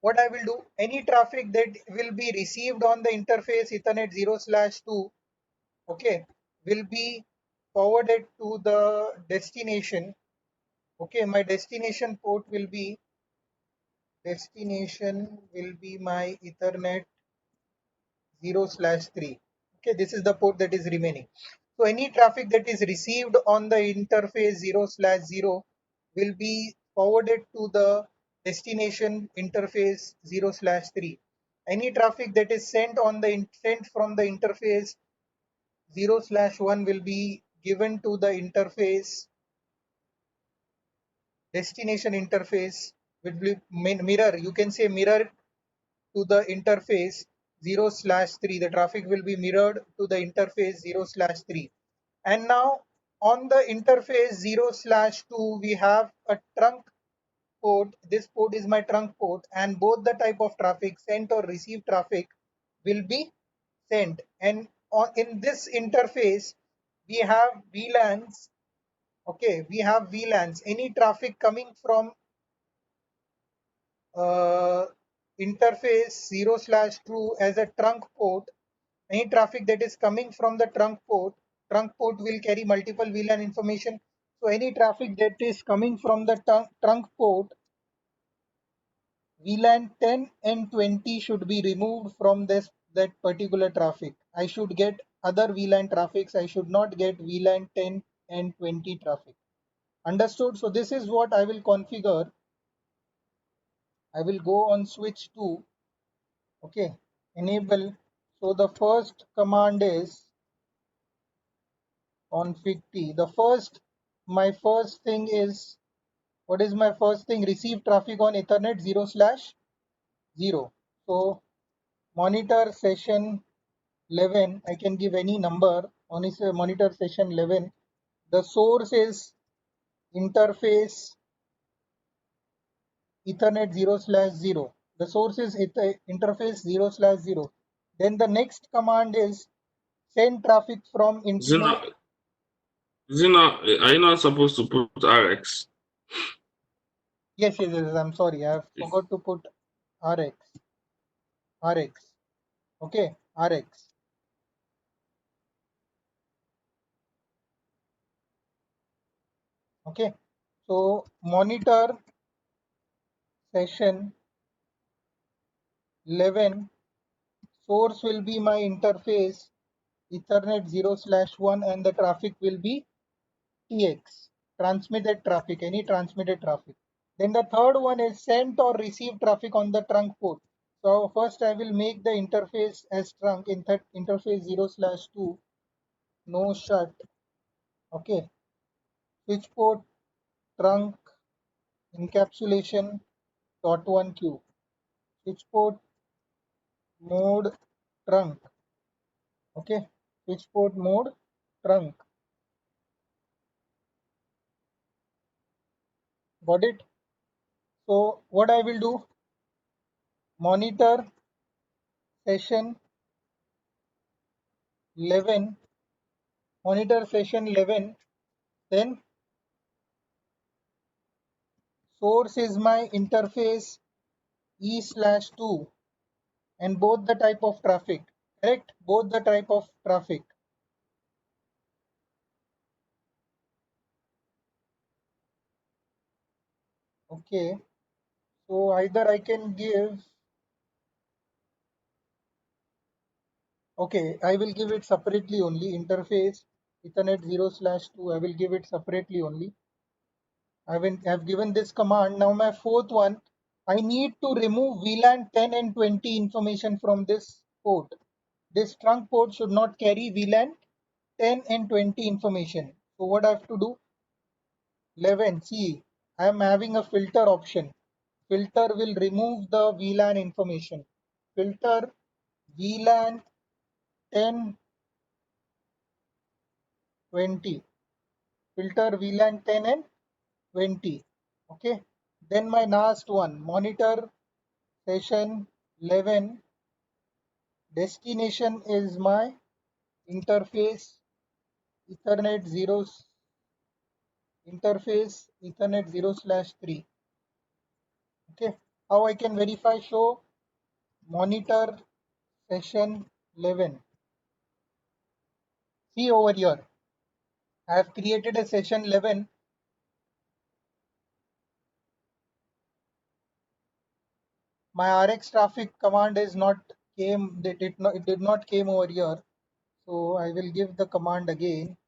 what I will do, any traffic that will be received on the interface Ethernet 0/2, okay, will be forwarded to the destination. Okay, my destination will be my Ethernet 0/3. Okay, this is the port that is remaining. So any traffic that is received on the interface 0/0 will be forwarded to the destination interface 0/3. Any traffic that is sent from the interface 0/1 will be given to the interface destination interface, which will mirror. You can say mirror to the interface 0/3. The traffic will be mirrored to the interface 0/3. And now on the interface 0/2, we have a trunk port. This port is my trunk port, and both the type of traffic, sent or received traffic, will be sent. And in this interface, we have VLANs. Okay, we have VLANs. Any traffic coming from interface 0/2 as a trunk port, any traffic that is coming from the trunk port will carry multiple VLAN information. So any traffic that is coming from the trunk port, VLAN 10 and 20 should be removed from that particular traffic. I should get other VLAN traffics. I should not get VLAN 10 and 20 traffic. Understood? So this is what I will configure. I will go on switch 2. Okay, enable. So the first command is config T. My first thing is, what is my first thing? Receive traffic on Ethernet 0/0. So monitor session 11. I can give any number on this monitor session 11. The source is interface Ethernet 0/0. The source is interface 0/0. Then the next command is send traffic from internet. Are you not supposed to put RX? Yes. I'm sorry. I forgot to put RX. Okay, RX. Okay. So monitor session 11. Source will be my interface Ethernet 0/1, and the traffic will be TX, transmitted traffic, any transmitted traffic. Then the third one is sent or received traffic on the trunk port. So first I will make the interface as trunk in that interface 0/2, no shut. Okay, switch port trunk encapsulation .1Q, switch port mode trunk. Okay, switch port mode trunk. Got it? So what I will do, monitor session 11, monitor session 11, then source is my interface E/2 and both the type of traffic, correct? Both the type of traffic. Okay, so either I can give, okay, I will give it separately only, interface Ethernet 0/2, I will give it separately only. I've given this command. Now my fourth one, I need to remove VLAN 10 and 20 information from this port. This trunk port should not carry VLAN 10 and 20 information. So what I have to do? 11, see, I am having a filter option. Filter will remove the VLAN information. Filter VLAN 10, 20. Filter VLAN 10 and 20. Okay. Then my last one, monitor session 11. Destination is my interface Ethernet 0/3. Okay. How I can verify? Show monitor session 11. See over here. I have created a session 11. My RX traffic command is not came. It did not came over here. So I will give the command again.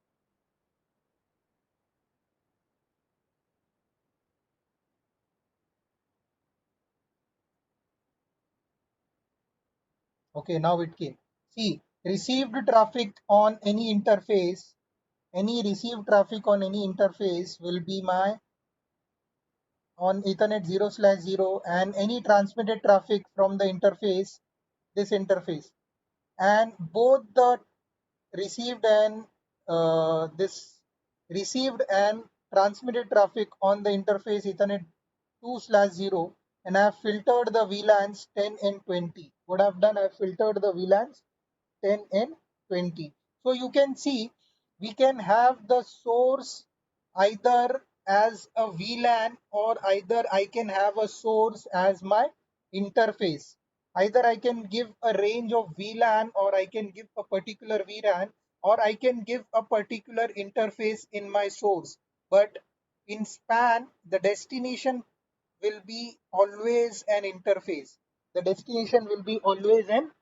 Okay, now it came. See, received traffic on any interface. Any received traffic on any interface will be my on Ethernet 0/0, and any transmitted traffic from the interface, this interface, and both the received and this received and transmitted traffic on the interface Ethernet 2/0, and I have filtered the VLANs 10 and 20. What I've done, I've filtered the VLANs 10 and 20. So you can see we can have the source either as a VLAN, or either I can have a source as my interface. Either I can give a range of VLAN, or I can give a particular VLAN, or I can give a particular interface in my source. But in span, the destination will be always an interface. The destination will be always an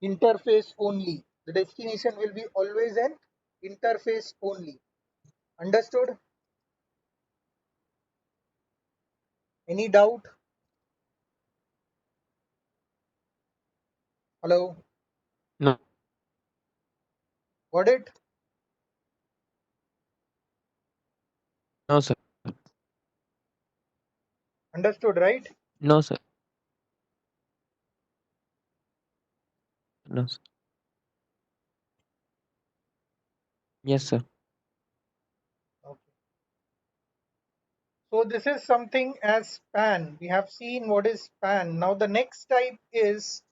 interface only. The destination will be always an interface only. Understood? Any doubt? Hello? No, Got it? no, sir. Understood, right? No, sir. No, sir. Yes, sir. Okay. So this is something as span. We have seen what is span. Now the next type is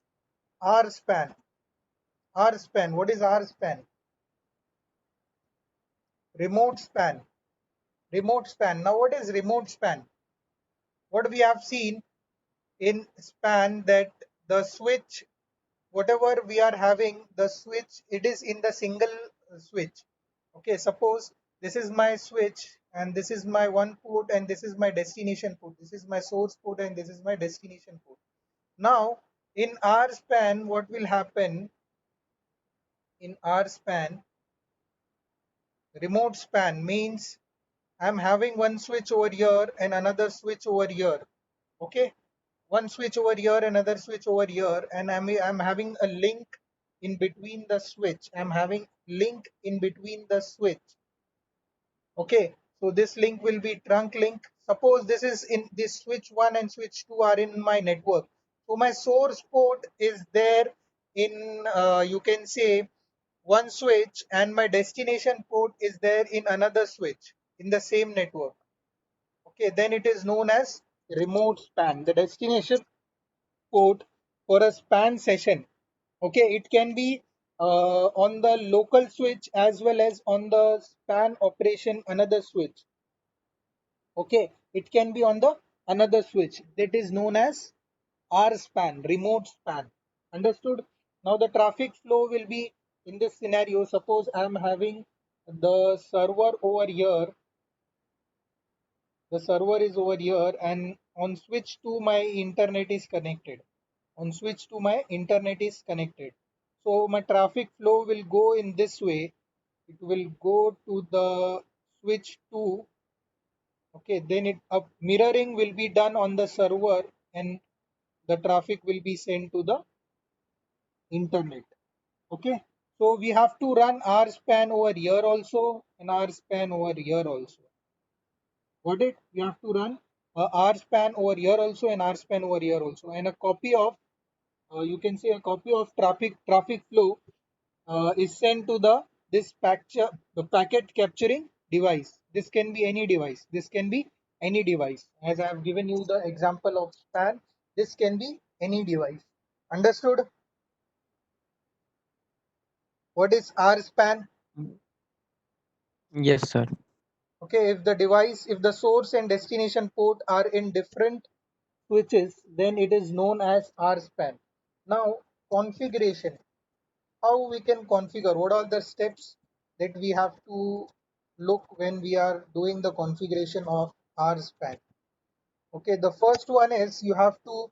rspan. rspan. What is rspan? Remote span. Remote span. Now what is remote span? What we have seen in span, that the switch, whatever we are having, the switch, it is in the single switch. Okay, suppose this is my switch, and this is my one port, and this is my destination port. This is my source port, and this is my destination port. Now in rspan, what will happen? In rspan, remote span means I'm having one switch over here and another switch over here. Okay, one switch over here, another switch over here, and I'm having a link in between the switch. I'm having link in between the switch. Okay, so this link will be trunk link. Suppose this is in this switch 1 and switch 2 are in my network. So my source port is there in you can say one switch, and my destination port is there in another switch in the same network. Okay, then it is known as remote span. The destination port for a span session. Okay, it can be on the local switch as well as on the span operation another switch. Okay, it can be on the another switch that is known as RSPAN, remote span. Understood? Now the traffic flow will be in this scenario. Suppose I am having the server over here. The server is over here, and on switch 2 my internet is connected. On switch 2 my internet is connected. So my traffic flow will go in this way. It will go to the switch 2. Okay, then mirroring will be done on the server, and the traffic will be sent to the internet. Okay, so we have to run RSPAN over here also and RSPAN over here also. Got it? We have to run RSPAN over here also and RSPAN over here also, and a copy of you can say a copy of traffic flow is sent to the packet capturing device. This can be any device. This can be any device. As I have given you the example of span, this can be any device. Understood? What is RSPAN? Yes, sir. Okay, if the source and destination port are in different switches, then it is known as RSPAN. Now, configuration. How we can configure? What are the steps that we have to look when we are doing the configuration of RSPAN? Okay, the first one is you have to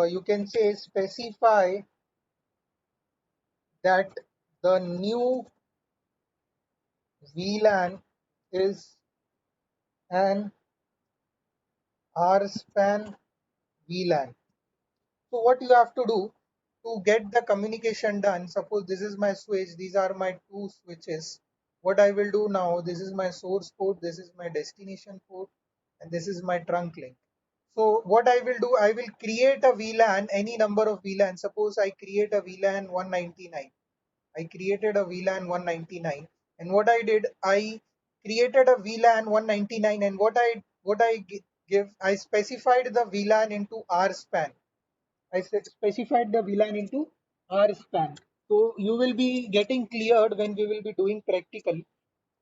you can say specify that the new VLAN is an RSPAN VLAN. So what you have to do to get the communication done, suppose this is my switch, these are my two switches. What I will do now, this is my source port, this is my destination port, and this is my trunk link. So what I will do, I will create a VLAN, any number of VLAN. Suppose I create a VLAN 199. I created a VLAN 199, and what I did, I created a VLAN 199, and I specified the VLAN into RSPAN. I specified the VLAN into RSPAN. So you will be getting cleared when we will be doing practical.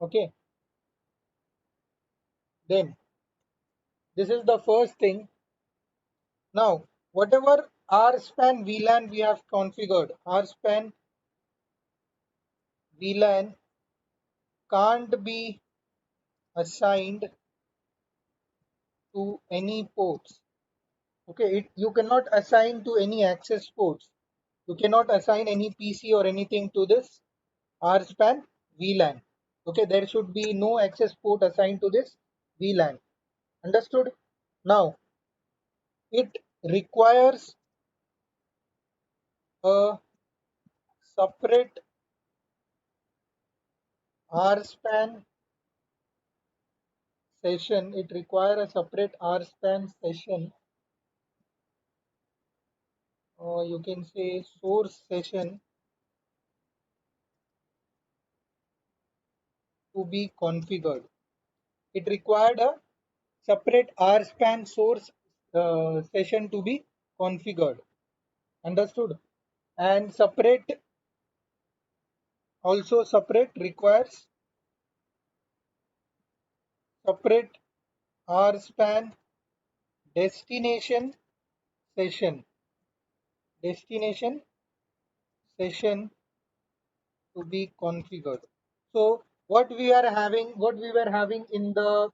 Okay. Then this is the first thing. Now, whatever RSPAN VLAN we have configured, RSPAN VLAN can't be assigned to any ports. Okay, you cannot assign to any access ports. You cannot assign any PC or anything to this RSPAN VLAN. Okay, there should be no access port assigned to this VLAN. Understood? Now, it requires a separate RSPAN session. It requires a separate RSPAN session. You can say source session to be configured. It required a separate RSPAN source session to be configured. Understood? And separate requires separate RSPAN destination session to be configured. So what we were having in the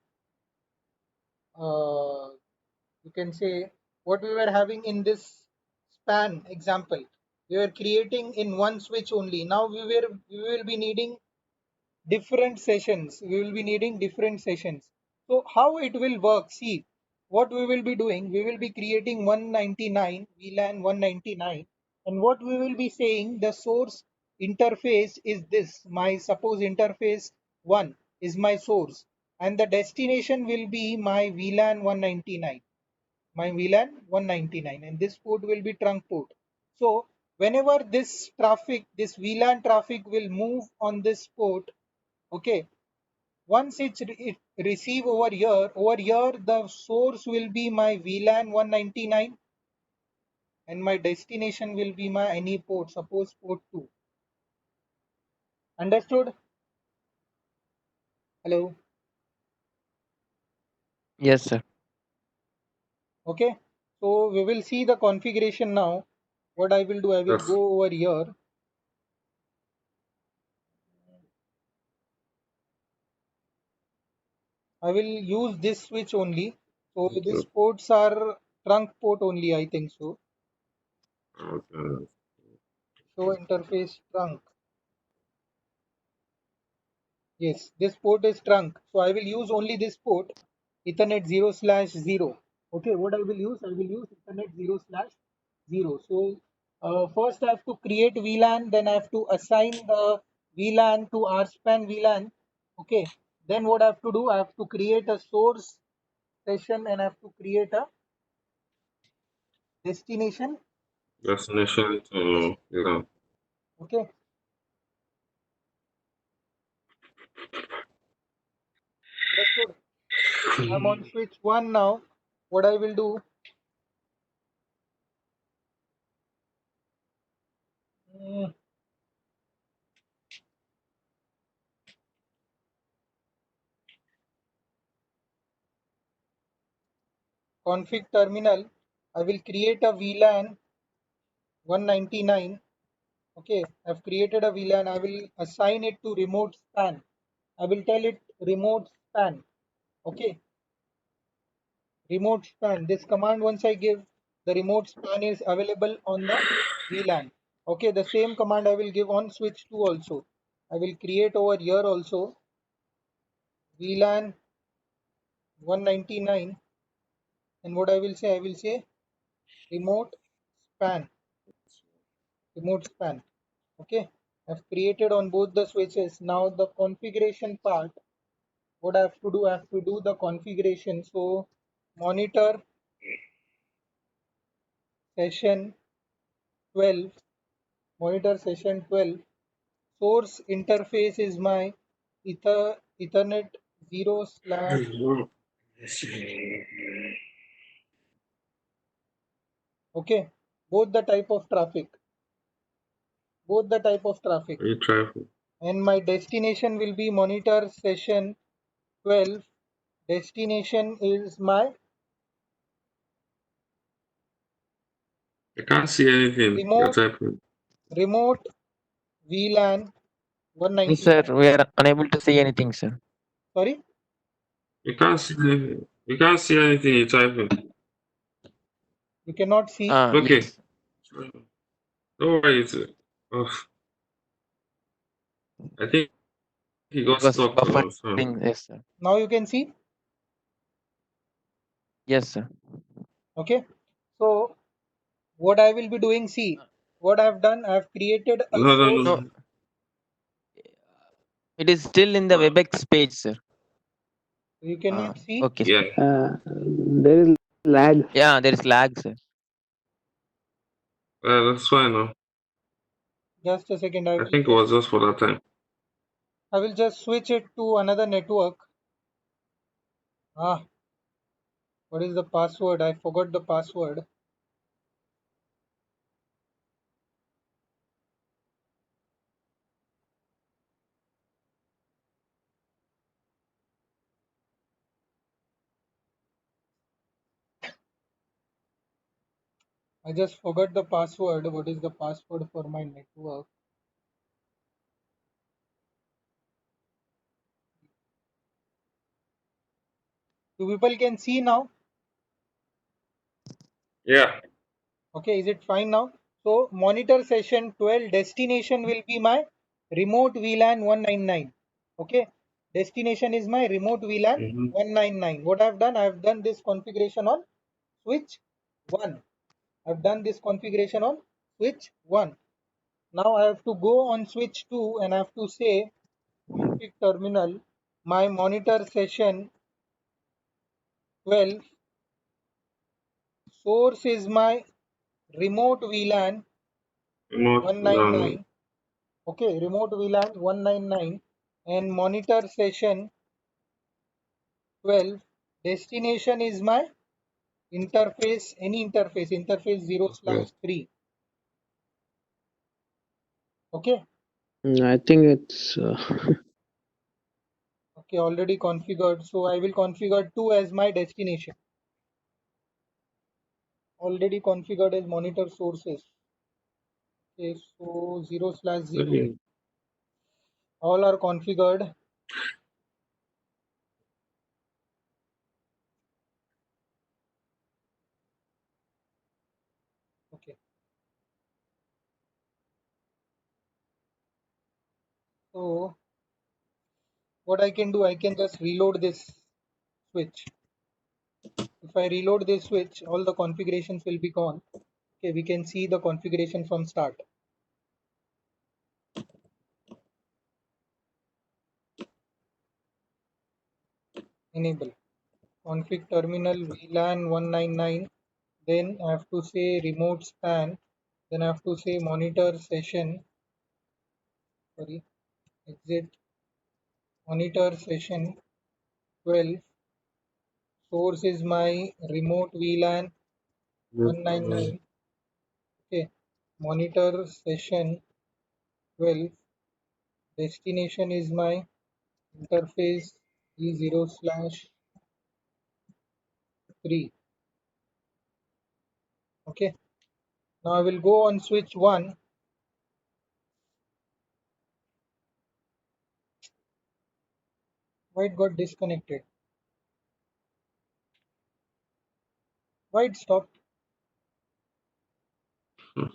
you can say what we were having in this span example, we were creating in one switch only. Now we will be needing different sessions. So how it will work? See, what we will be doing, we will be creating 199 VLAN 199, and what we will be saying, the source interface is this. My suppose interface 1 is my source, and the destination will be my VLAN 199. And this port will be trunk port. So whenever this VLAN traffic will move on this port, okay, once it receive over here the source will be my VLAN 199, and my destination will be my any port, suppose port 2. Understood? Hello. Yes, sir. Okay. So we will see the configuration now. What I will do, I will Yes. go over here. I will use this switch only. So these ports are trunk port only, I think so. Okay. Show interface trunk. Yes, this port is trunk. So I will use only this port, Ethernet 0/0. Okay, what I will use? I will use Ethernet 0/0. So first I have to create VLAN, then I have to assign the VLAN to RSpan VLAN. Okay, then what I have to do? I have to create a source session and I have to create a destination. Destination to Okay, understood. I'm on switch 1 now. What I will do? mm, config terminal. I will create a VLAN 199. Okay, I've created a VLAN. I will assign it to remote span. I will tell it remote span. Okay, remote span. This command, once I give, the remote span is available on the VLAN. Okay, the same command I will give on switch 2 also. I will create over here also VLAN 199. And what I will say remote span. Remote span. Okay, I've created on both the switches. Now the configuration part, what I have to do, I have to do the configuration. So monitor session 12, monitor session 12, source interface is my Ethernet 0 slash, okay, both the type of traffic, both the type of traffic. traffic. And my destination will be monitor session 12. Destination is my I can't see anything you're remote typing. remote VLAN Yes, sir. 199. We are unable to see anything, sir. Sorry, You can't see anything. You can't see anything you're typing. you cannot see. Okay. Yes. Don't worry. Oh, I think he got It was stuck. So. buffering. Yes, sir. Now you can see. Yes, sir. Okay. So what I will be doing, see what I've done. I've created a No, no, source. No, no. it is still in the WebEx page, sir. You cannot see. Okay, Yeah. sir. There is lag. Yeah, there is lag, sir. That's fine now. Just a second. I think it was just for that time. I will just switch it to another network. What is the password? I forgot the password. I just forgot the password. What is the password for my network? You people can see now. Yeah. Okay, is it fine now? So monitor session 12 destination will be my remote VLAN 199. Okay, destination is my remote VLAN 199. What I've done, I've done this configuration on switch 1. I've done this configuration on switch 1. Now I have to go on switch 2 and I have to say config terminal, my monitor session 12, source is my remote VLAN 199. Okay, remote VLAN 199 and monitor session 12. Destination is my interface, any interface 0/3. Okay, I think it's Okay, already configured. So I will configure 2 as my destination. Already configured as monitor sources. Okay, so 0/0. Okay. All are configured. Okay. So what I can do, I can just reload this switch. If I reload this switch, all the configurations will be gone. Okay, we can see the configuration from start. Enable config terminal VLAN 199. Then I have to say remote span. Then I have to say monitor session. Sorry, exit monitor session 12. Source is my remote VLAN 199. Okay, monitor session 12. Destination is my interface E0/3. Okay, now I will go on switch 1. Why it got disconnected? Why it stopped? To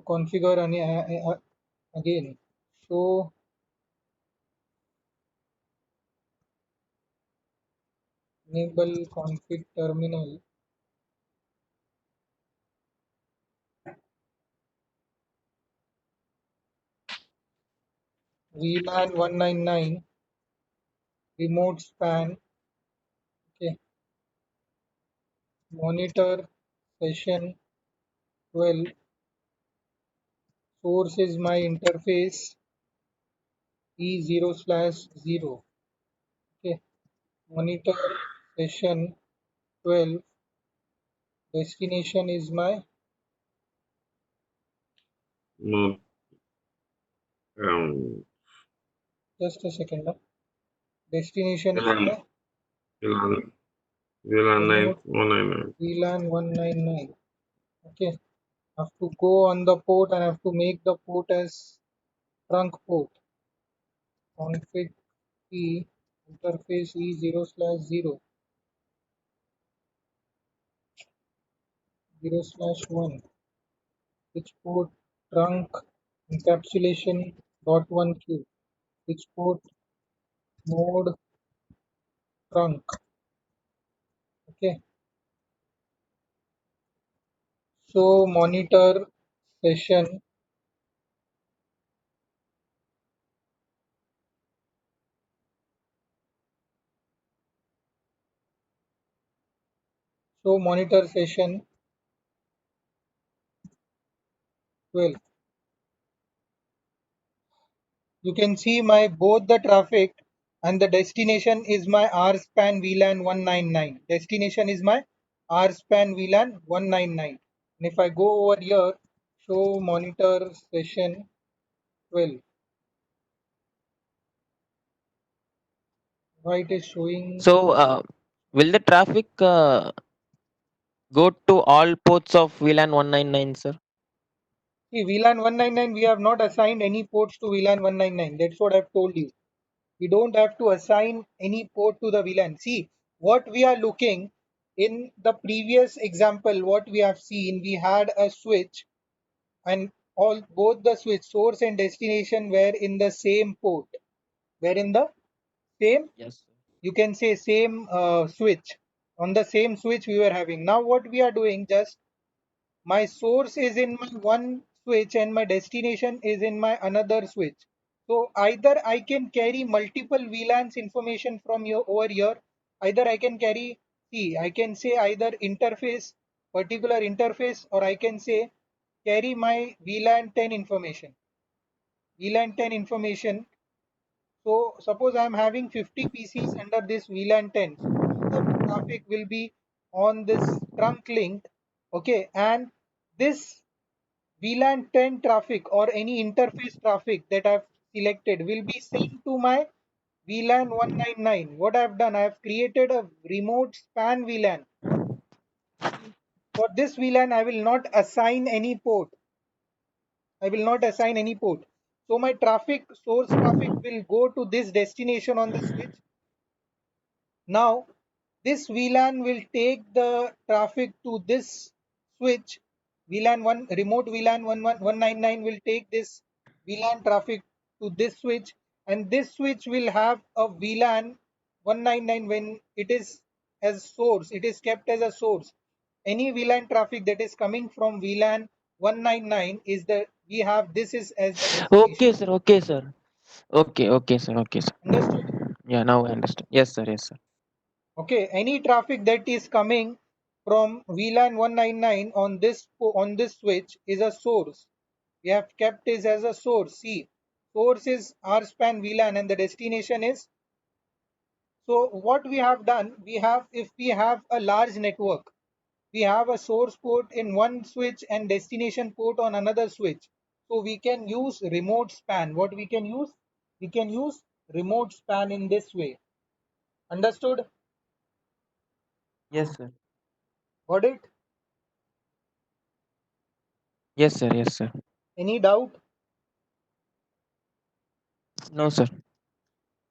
configure again. So enable config terminal VLAN 199 remote span. Okay, monitor session 12. Source is my interface E0/0. Okay, monitor session 12. Destination is my No. Um. just a second. Destination is VLAN. my VLAN remote 199. VLAN 199. Okay, have to go on the port and have to make the port as trunk port. Config key interface E0/0 0/1. Which port trunk encapsulation dot one queue. Which port mode trunk. Okay, so monitor session monitor session 12. You can see my both the traffic and the destination is my rspan VLAN 199. Destination is my rspan VLAN 199. And if I go over here, show monitor session 12. Why it is showing? So, will the traffic go to all ports of VLAN 199, sir? See, VLAN 199, we have not assigned any ports to VLAN 199. That's what I've told you. We don't have to assign any port to the VLAN. See, what we are looking in the previous example, what we have seen, we had a switch and all both the switch source and destination were in the same port. Were in the same, Yes. you can say same switch. On the same switch we were having. Now what we are doing, just my source is in my one switch and my destination is in my another switch. So either I can carry multiple VLANs information from here over here, either I can carry, see, I can say either interface, particular interface, or I can say carry my VLAN 10 information. VLAN 10 information. So suppose I am having 50 PCs under this VLAN 10. So all the traffic will be on this trunk link. Okay, and this VLAN 10 traffic or any interface traffic that I've selected will be sent to my VLAN 199. What I've done, I have created a remote span VLAN. For this VLAN, I will not assign any port. I will not assign any port. So my traffic, source traffic will go to this destination on the switch. Now, this VLAN will take the traffic to this switch. VLAN 1, remote VLAN 199 will take this VLAN traffic to this switch, and this switch will have a VLAN 199 when it is as source. It is kept as a source. Any VLAN traffic that is coming from VLAN 199 is the we have this is as the Okay, destination. sir. Okay, sir. Okay, sir. Okay, sir. Understood? Yeah, now I understand. Yes, sir. Yes, sir. Okay, any traffic that is coming from VLAN 199 on this switch is a source. We have kept this as a source. See, source is rspan VLAN and the destination is. So what we have done, we have if we have a large network, we have a source port in one switch and destination port on another switch. So we can use remote span. What we can use? We can use remote span in this way. Understood? Yes, sir. Got it? Yes, sir. Yes, sir. Any doubt? No, sir.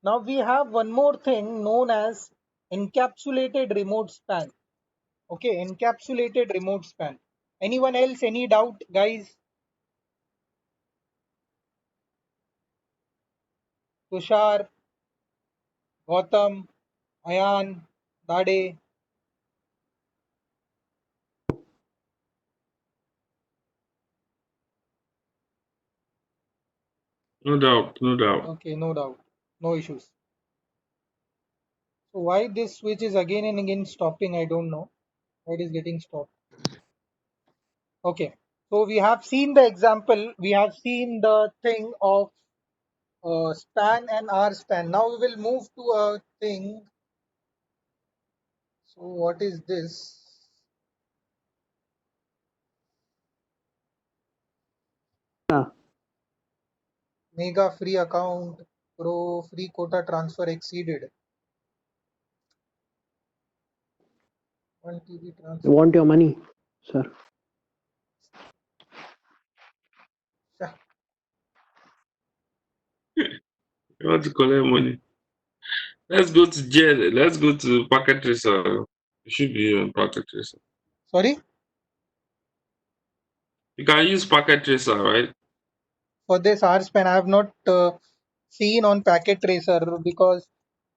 Now we have one more thing known as encapsulated remote span. Okay, encapsulated remote span. Anyone else? Any doubt, guys? Tushar, Gautam, Ayan, Dade. No doubt, no doubt. Okay, no doubt. No issues. So why this switch is again and again stopping, I don't know. Why it is getting stopped. Okay. So we have seen the example. We have seen the thing of span and R span. Now we will move to a thing. So what is this? Mega free account pro free quota transfer exceeded. 1 TB I transfer. want your money, sir. Yeah. You want to collect money? Let's go to jail. Let's go to Packet Tracer. You should be on Packet Tracer. Sorry, You can use Packet Tracer, right? for this R span I have not seen on packet tracer because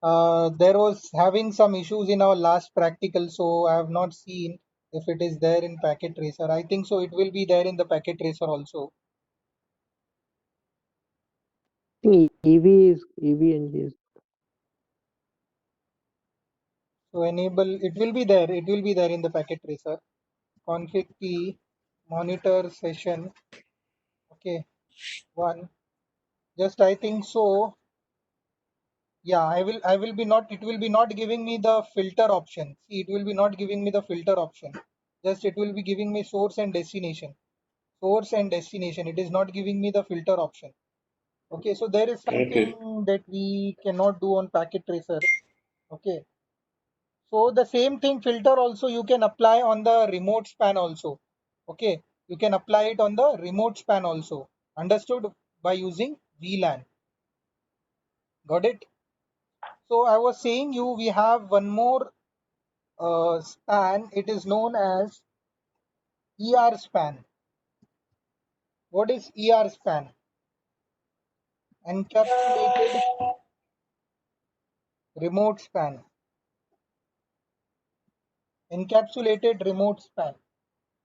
there was having some issues in our last practical, so I have not seen if it is there in packet tracer. I think so it will be there in the packet tracer also. I think EVNG is So enable it will be there. It will be there in the packet tracer. Config key monitor session. Okay, one. Just I think so. Yeah, I will be not, it will be not giving me the filter option. See, it will be not giving me the filter option. Just it will be giving me source and destination. Source and destination. It is not giving me the filter option. Okay, so there is Okay. something that we cannot do on packet tracer. Okay. So the same thing filter also you can apply on the remote span also. Okay. You can apply it on the remote span also. Understood? By using VLAN. Got it? So I was saying you we have one more span. It is known as ER span. What is ER span? Encapsulated remote span. Encapsulated remote span.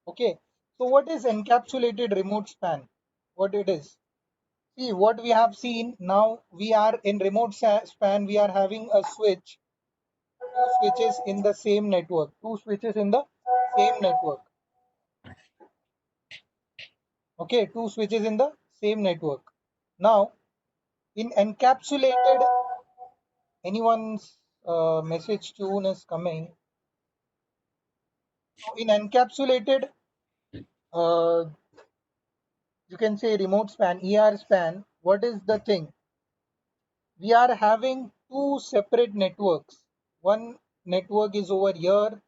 Okay. So what is encapsulated remote span? What it is? See what we have seen now. We are in remote span. We are having a switch, two switches in the same network. Two switches in the same network. Okay, two switches in the same network. Now in encapsulated, anyone's message tune is coming. So in encapsulated uh, you can say remote span, ER span, what is the thing? We are having two separate networks. One network is over here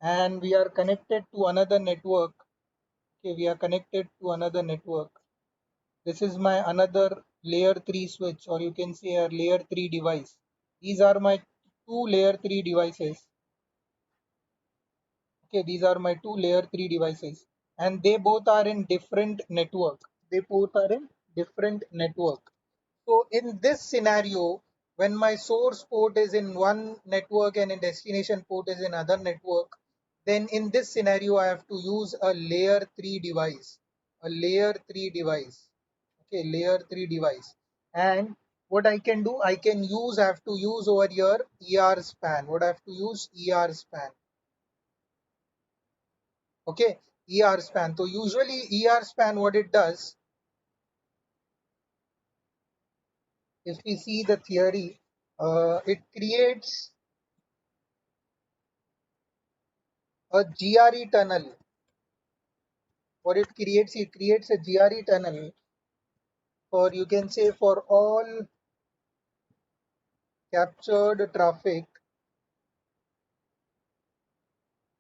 and we are connected to another network. Okay, we are connected to another network. This is my another layer 3 switch, or you can say a layer 3 device. These are my two layer 3 devices. Okay, these are my two layer 3 devices and they both are in different network. They both are in different network. So in this scenario, when my source port is in one network and a destination port is in other network, then in this scenario, I have to use a layer 3 device, a layer 3 device. Okay, layer 3 device. And what I can do, I have to use over here ER span. What I have to use? ER span. Okay, ER span. So usually ER span, what it does, if we see the theory, it creates a GRE tunnel. What it creates a GRE tunnel for, you can say, for all captured traffic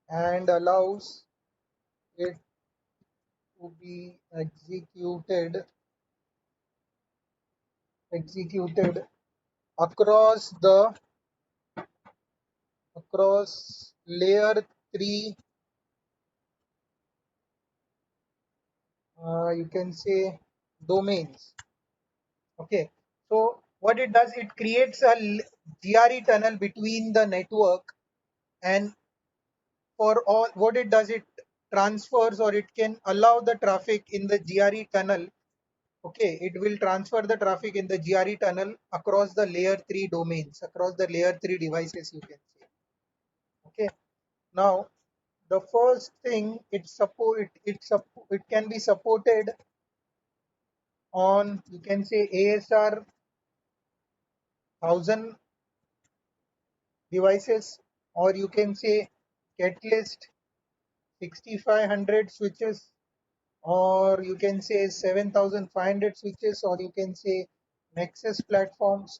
and allows it to be executed across layer 3, you can say, domains. Okay, so what it does, it creates a GRE tunnel between the network, and for all, what it does, it transfers, or it can allow the traffic in the GRE tunnel. Okay, it will transfer the traffic in the GRE tunnel across the layer 3 domains, across the layer 3 devices, you can say. Okay, now the first thing, it can be supported on, you can say, ASR 1000 devices, or you can say Catalyst 6500 switches, or you can say 7500 switches, or you can say Nexus platforms.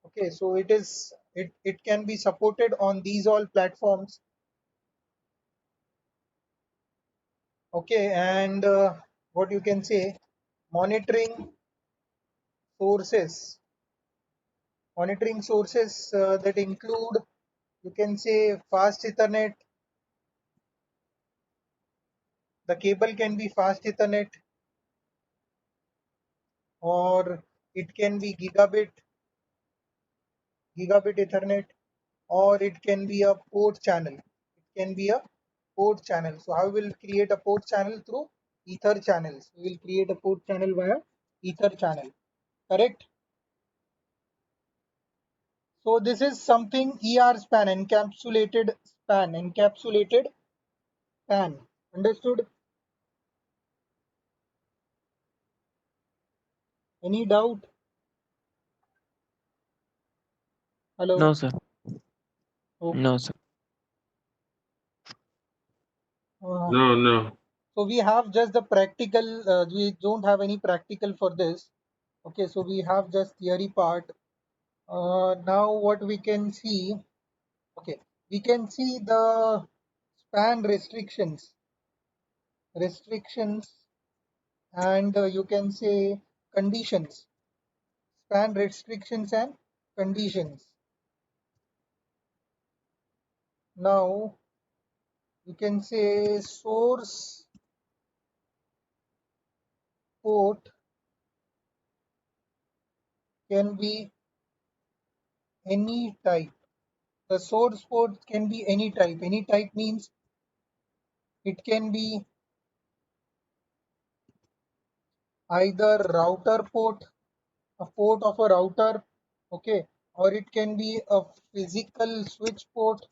Okay, so it can be supported on these all platforms. Okay, and what you can say, monitoring sources that include, you can say, fast Ethernet. The cable can be fast Ethernet, or it can be gigabit Ethernet, or it can be a port channel. It can be a port channel. So how we will create a port channel? Through ether channels. We will create a port channel via ether channel. Correct? So this is something ER span, encapsulated span. Understood? Any doubt? Hello? No, sir. Okay. No, sir. No. So we have just the practical, we don't have any practical for this. Okay, so we have just theory part. Now what we can see, okay, we can see the span restrictions, and you can say conditions, span restrictions and conditions. Now you can say source port can be any type. The source port can be any type. Any type means it can be either router port, a port of a router, okay, or it can be a physical switch port,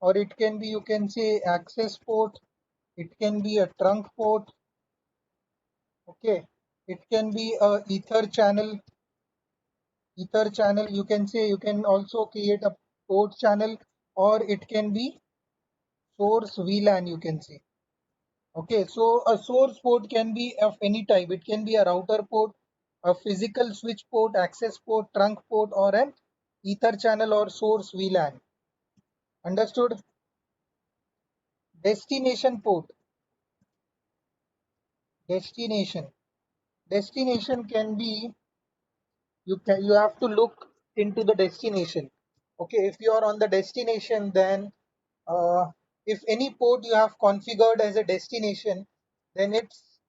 or it can be, you can say, access port, it can be a trunk port, okay, it can be a ether channel, you can say, you can also create a port channel, or it can be source VLAN, you can say. Okay, so a source port can be of any type. It can be a router port, a physical switch port, access port, trunk port, or an ether channel or source VLAN. Understood? Destination port. Destination. Destination can be, you have to look into the destination. Okay, if you are on the destination, then if any port you have configured as a destination, then its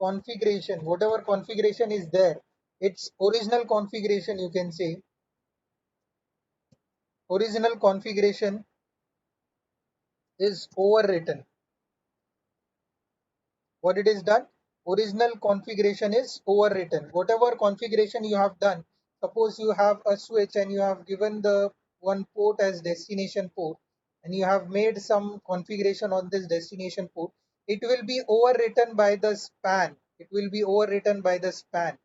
configuration, whatever configuration is there, its original configuration, you can say, original configuration is overwritten. What it is done? Original configuration is overwritten. Whatever configuration you have done, suppose you have a switch and you have given the one port as destination port, and you have made some configuration on this destination port, it will be overwritten by the span. It will be overwritten by the span.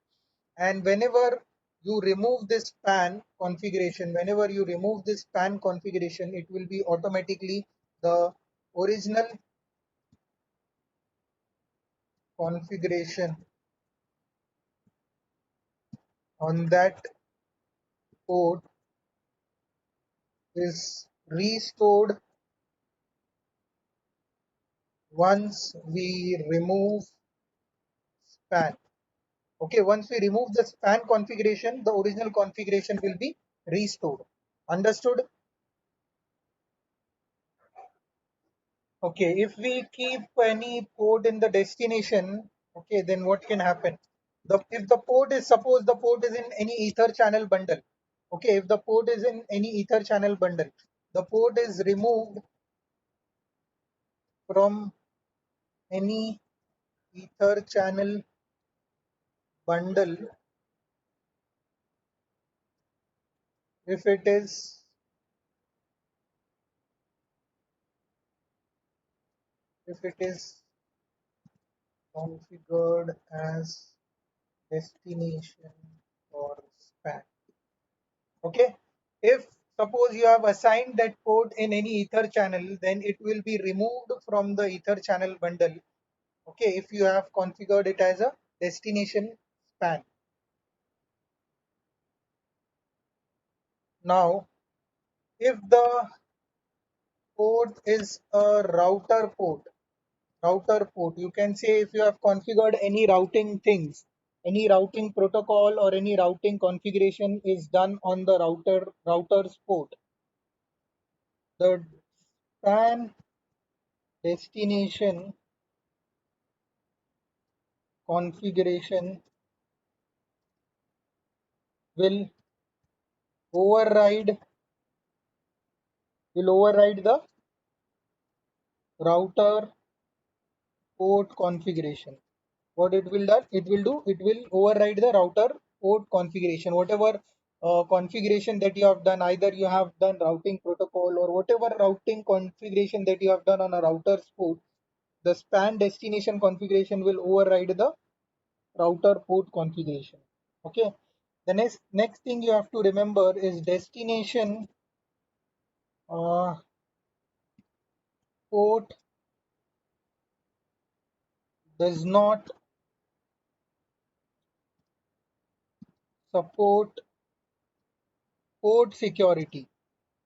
And whenever you remove this span configuration, whenever you remove this span configuration, it will be automatically the original configuration on that port is restored once we remove span. Okay, once we remove the span configuration, the original configuration will be restored. Understood? Okay, if we keep any port in the destination, okay, then what can happen? If the port is, suppose the port is in any ether channel bundle, okay, if the port is in any ether channel bundle, the port is removed from any ether channel bundle if it is configured as destination or span. Okay, if suppose you have assigned that port in any ether channel, then it will be removed from the ether channel bundle. Okay, if you have configured it as a destination span. Now, if the port is a router port, you can say, if you have configured any routing things, any routing protocol or any routing configuration is done on the router's port, the span destination configuration will override the router port configuration. What it will do? It will override the router port configuration. Whatever configuration that you have done, either you have done routing protocol or whatever routing configuration that you have done on a router's port, the span destination configuration will override the router port configuration. Okay. The next thing you have to remember is destination uh, port does not support port security.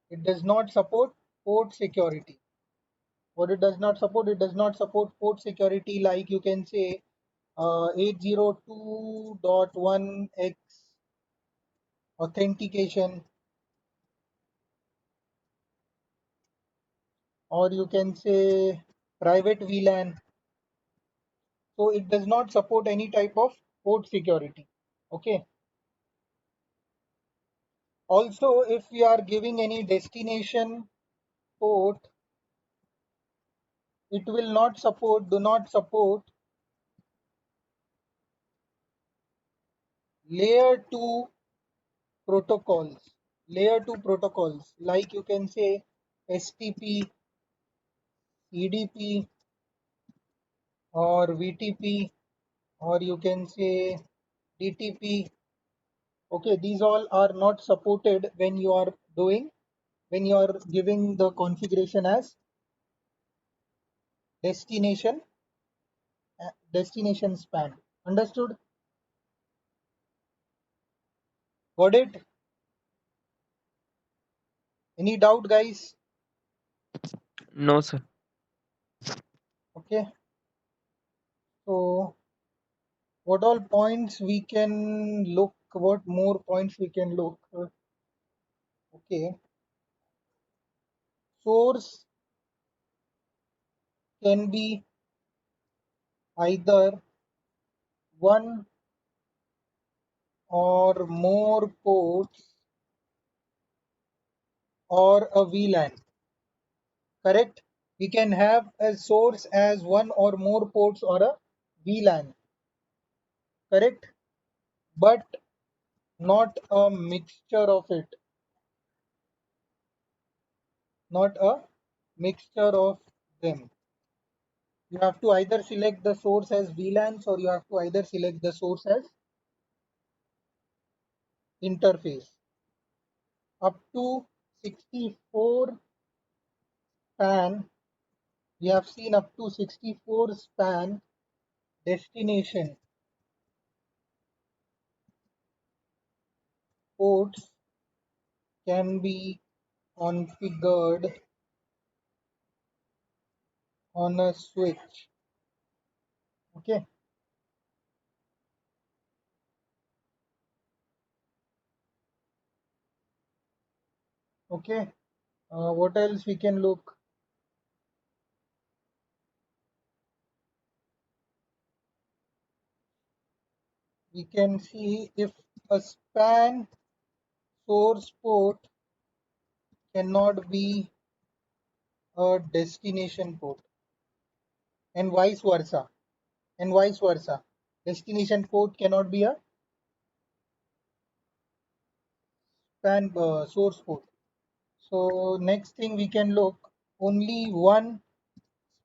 It does not support port security. What it does not support? It does not support port security, like you can say 802.1x authentication, or you can say private VLAN. So it does not support any type of port security. Okay. Also, if we are giving any destination port, it will not support, do not support layer 2 protocols. Layer 2 protocols, like you can say STP, EDP, or VTP, or you can say DTP. Okay, these all are not supported when you are giving the configuration as destination span. Understood? Got it? Any doubt, guys? No, sir. Okay. So what all points we can look? What more points we can look? Okay. Source can be either one or more ports or a VLAN. Correct? We can have a source as one or more ports or a VLAN. Correct? But not a mixture of it. Not a mixture of them. You have to either select the source as VLANs or you have to either select the source as interface. Up to 64 span, we have seen up to 64 span destination ports can be configured on a switch. Okay. Okay. What else we can look? We can see if a span source port cannot be a destination port and vice versa. And vice versa. Destination port cannot be a span source port. So next thing we can look, only one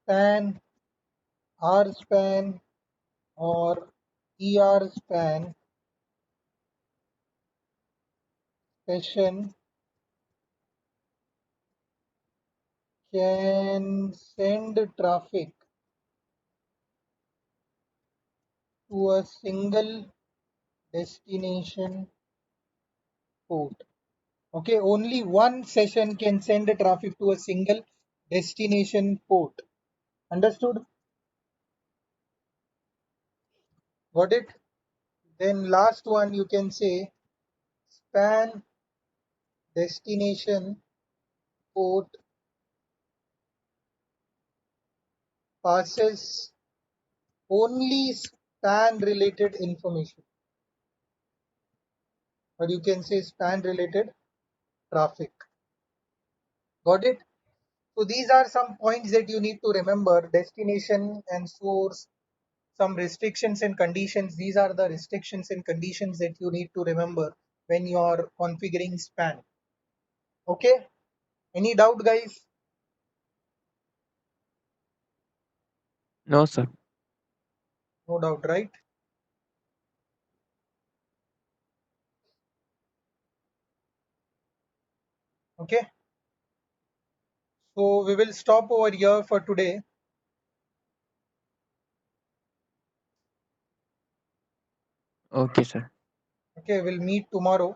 span, R span or ER span session can send traffic to a single destination port. Okay, only one session can send the traffic to a single destination port. Understood? Got it? Then last one you can say span destination port passes only span related information, or you can say span related traffic. Got it? So these are some points that you need to remember: destination and source, some restrictions and conditions. These are the restrictions and conditions that you need to remember when you are configuring span. Okay? Any doubt, guys? No, sir. No doubt, right? Okay. So we will stop over here for today. Okay, sir. Okay, we'll meet tomorrow.